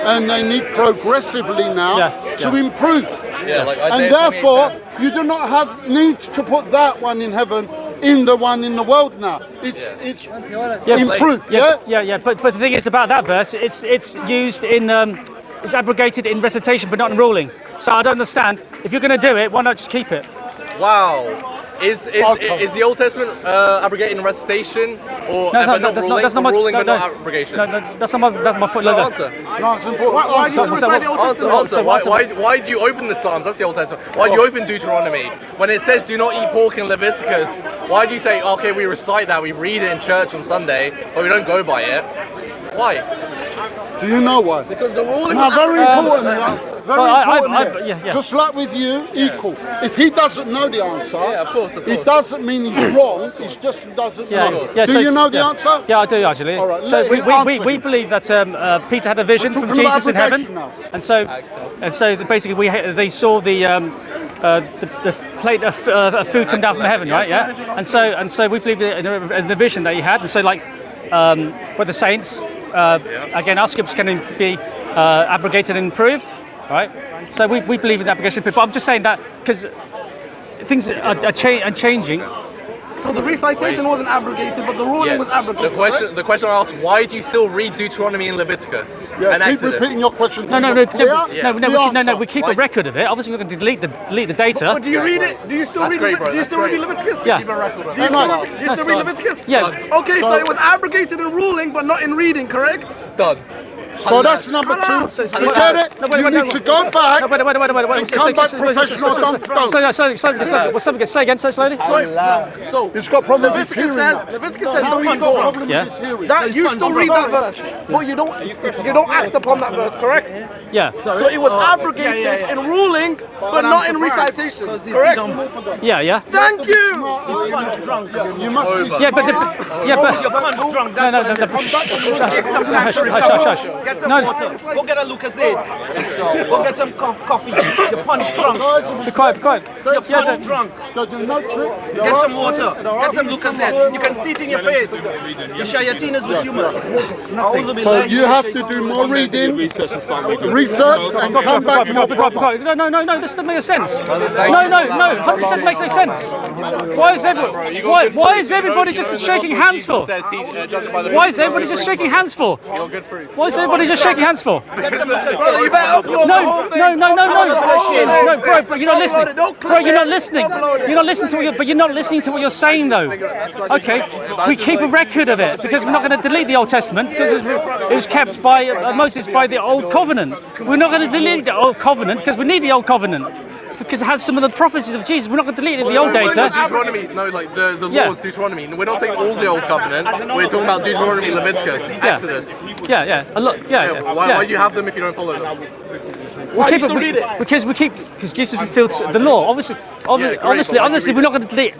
and they need progressively now to Yeah. improve. Yeah, like Isaiah And therefore, 28:10. you do not have need to put that one in heaven in the one in the world now. It's Yeah, improved. Yeah. Yeah. But the thing is about that verse, it's used in is abrogated in recitation but not in ruling. So I don't understand. If you're going to do it, why not just keep it? Wow. Is the Old Testament abrogated in recitation or ruling but not abrogation? No, that's not my point. No, Look, answer. No, it's important. Why do you recite the Old Testament? Answer. Why do you open the Psalms? That's the Old Testament. Why do you open Deuteronomy? When it says do not eat pork in Leviticus, why do you say, okay, we recite that, we read it in church on Sunday, but we don't go by it? Why? Do you know why? Because the ruling Now, is very important. Very important. Yeah. Just like with you, equal. If he doesn't know the answer, Yeah, of course. it doesn't mean he's wrong. It's just he doesn't know. Yeah, Do you know the answer? Yeah, I do actually. All right, So let him we answer him. believe that Peter had a vision We're from talking about Jesus in heaven, abrogation now. and so basically they saw the plate of food come down from heaven, right? Yeah, and so we believe in the vision that he had, and so like with the saints, again our scriptures can be abrogated and improved, right? So we believe in the application, but I'm just saying that because things are changing. So the recitation wasn't abrogated, but the ruling was abrogated. The question I asked: why do you still read Deuteronomy and Leviticus Yeah, and keep Exodus? repeating your question. No, we keep a record of it. Obviously, we're going to delete the data. But do you read it? Do you still That's read? great, bro. Do you That's still read great. Leviticus? Yeah. Keep a record of Do you it. still read Leviticus? Yeah. Okay, so it was abrogated in ruling, but not in reading, correct? Done. So that's number two. Forget it. You need to go back Wait. and come back professional. Don't. Say again, so slowly. So He's got problem with his Leviticus hearing says now. Leviticus says Now don't he's be got drunk. problem Yeah. with his hearing. That you still read that verse, but you don't act upon that verse, correct? Yeah. So it was abrogated in ruling, but not in recitation, correct? Yeah. Thank you. You must be Yeah, but Your man's drunk. no. Take some time to Hush. Get some No. water. Go get a Lucozade. Go get some coffee. Your punch drunk. Be quiet. Your punch drunk. no trick. Get some water. Get some Lucozade. You can see it in your face. Your shayateen is with you, man. So you have to do more reading, research, and come back more proper. No, this doesn't make sense. No, 100% makes no sense. Why is everybody just shaking hands for? Why is everybody just shaking hands for? Why is everybody just shaking hands for? You better upload No, bro, you're not listening. Bro, you're not listening. You're not listening to but you're not listening to what you're saying though. Okay, we keep a record of it because we're not going to delete the Old Testament because it was kept by Moses by the Old Covenant. We're not going to delete the Old Covenant because we need the Old Covenant. Because it has some of the prophecies of Jesus. We're not going to delete the old data. Deuteronomy, like the laws, Deuteronomy. We're not saying all the Old Covenant. We're talking about Deuteronomy, Leviticus, Exodus. Yeah. Why do you have them if you don't follow them? Because Jesus fulfilled the law. Obviously, we're not going to delete.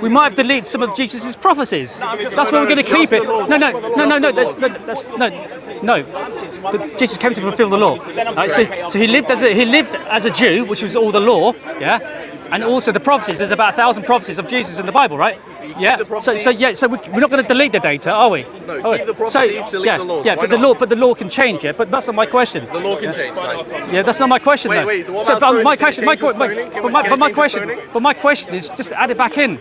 We might have deleted some of Jesus' prophecies. That's why we're going to keep it. No. Jesus came to fulfill the law. Right? So he lived as a Jew, which was all the law. Yeah. And also the prophecies. There's about 1,000 prophecies of Jesus in the Bible, right? Yeah. So we're not going to delete the data, are we? No, keep the prophecies, delete the laws. Yeah, but the law can change. Yeah, but that's not my question. The law can change. Nice. Yeah, that's not my question. Wait. So what about my stoning? my question is just add it back in.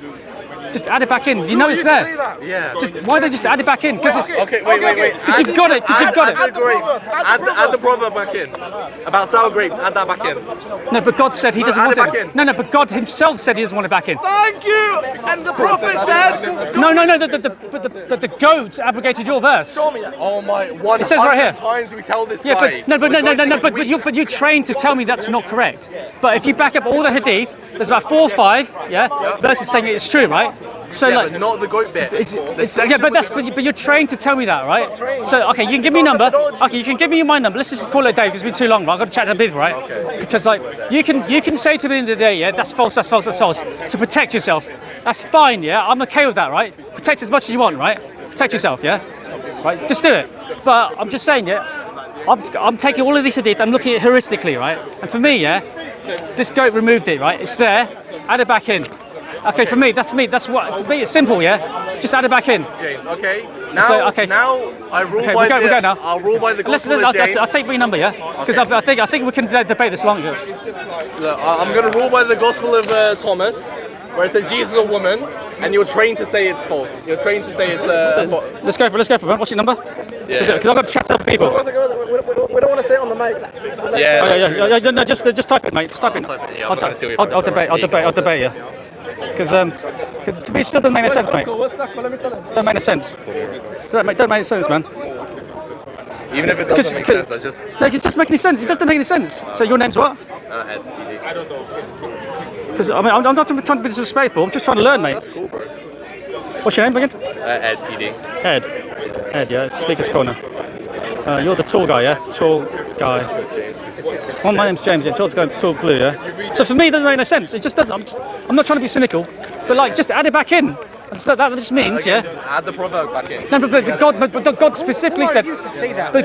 Just add it back in. You know it's there. Yeah. Why don't you just add it back in? Because it's Okay, wait. because you've got it. Add the grapes. Add the proverb back in. About sour grapes, add that back in. No, but God said He doesn't add want it back it. in. No, but God Himself said He doesn't want it back in. Thank you. And the prophet says. No. The goat abrogated your verse. Oh my! It says right here. Times we tell this Yeah, guy. but you're trained to tell me that's not correct. But if you back up all the hadith, there's about 4 or 5 verses saying it's true, right? So Yeah, like, but not the goat bit. but you're trained to tell me that, right? So okay, you can give me a number. Okay, you can give me my number. Let's just call it a day because it's been too long. Right? I've got to chat to people, right? Okay. Because like you can say to me in the day, yeah, that's false, to protect yourself. That's fine, yeah. I'm okay with that, right? Protect as much as you want, right? Protect yourself, yeah. Right, just do it. But I'm just saying, yeah. I'm taking all of this hadith. I'm looking at it heuristically, right? And for me, yeah, this goat removed it, right? It's there. Add it back in. Okay, for me. That's what. For me, it's simple, yeah. Just add it back in. James, okay. Now I rule by we go now. I'll rule by the gospel of James. I'll take my number, yeah. Because I think we can debate this longer. Look, I'm going to rule by the gospel of Thomas. where it says Jesus is a woman, and you're trained to say it's false. You're trained to say it's Let's go for it, man. What's your number? Because I've got to chat to other people. We don't want to say it on the mic. Yeah. No, just type it, mate. Just type it. Yeah, I'm gonna see what I'll debate you. Because to me, it still doesn't make any sense, mate. Don't make any sense. Don't make any sense, man. Even if it doesn't make sense, I just... No, it doesn't make any sense. It just doesn't make any sense. So your name's what? Ed, ED. Because I mean, I'm not trying to be disrespectful. I'm just trying to learn, mate. That's cool, bro. What's your name again? Ed, ED. Ed, yeah. Speaker's corner. You're the tall guy, yeah? Tall guy. Well, my name's James, yeah. George's going tall blue, yeah? So for me, it doesn't make no sense. It just doesn't. I'm not trying to be cynical, but like, just add it back in. That just means, yeah. Just add the proverb back in. No, but God specifically said. But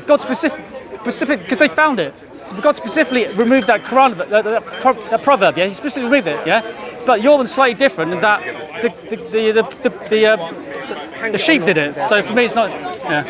God specific because they found it. So God specifically removed that Quran, that proverb, yeah. He specifically removed it, yeah. But your one's slightly different in that the sheep did it. So for me, it's not, yeah.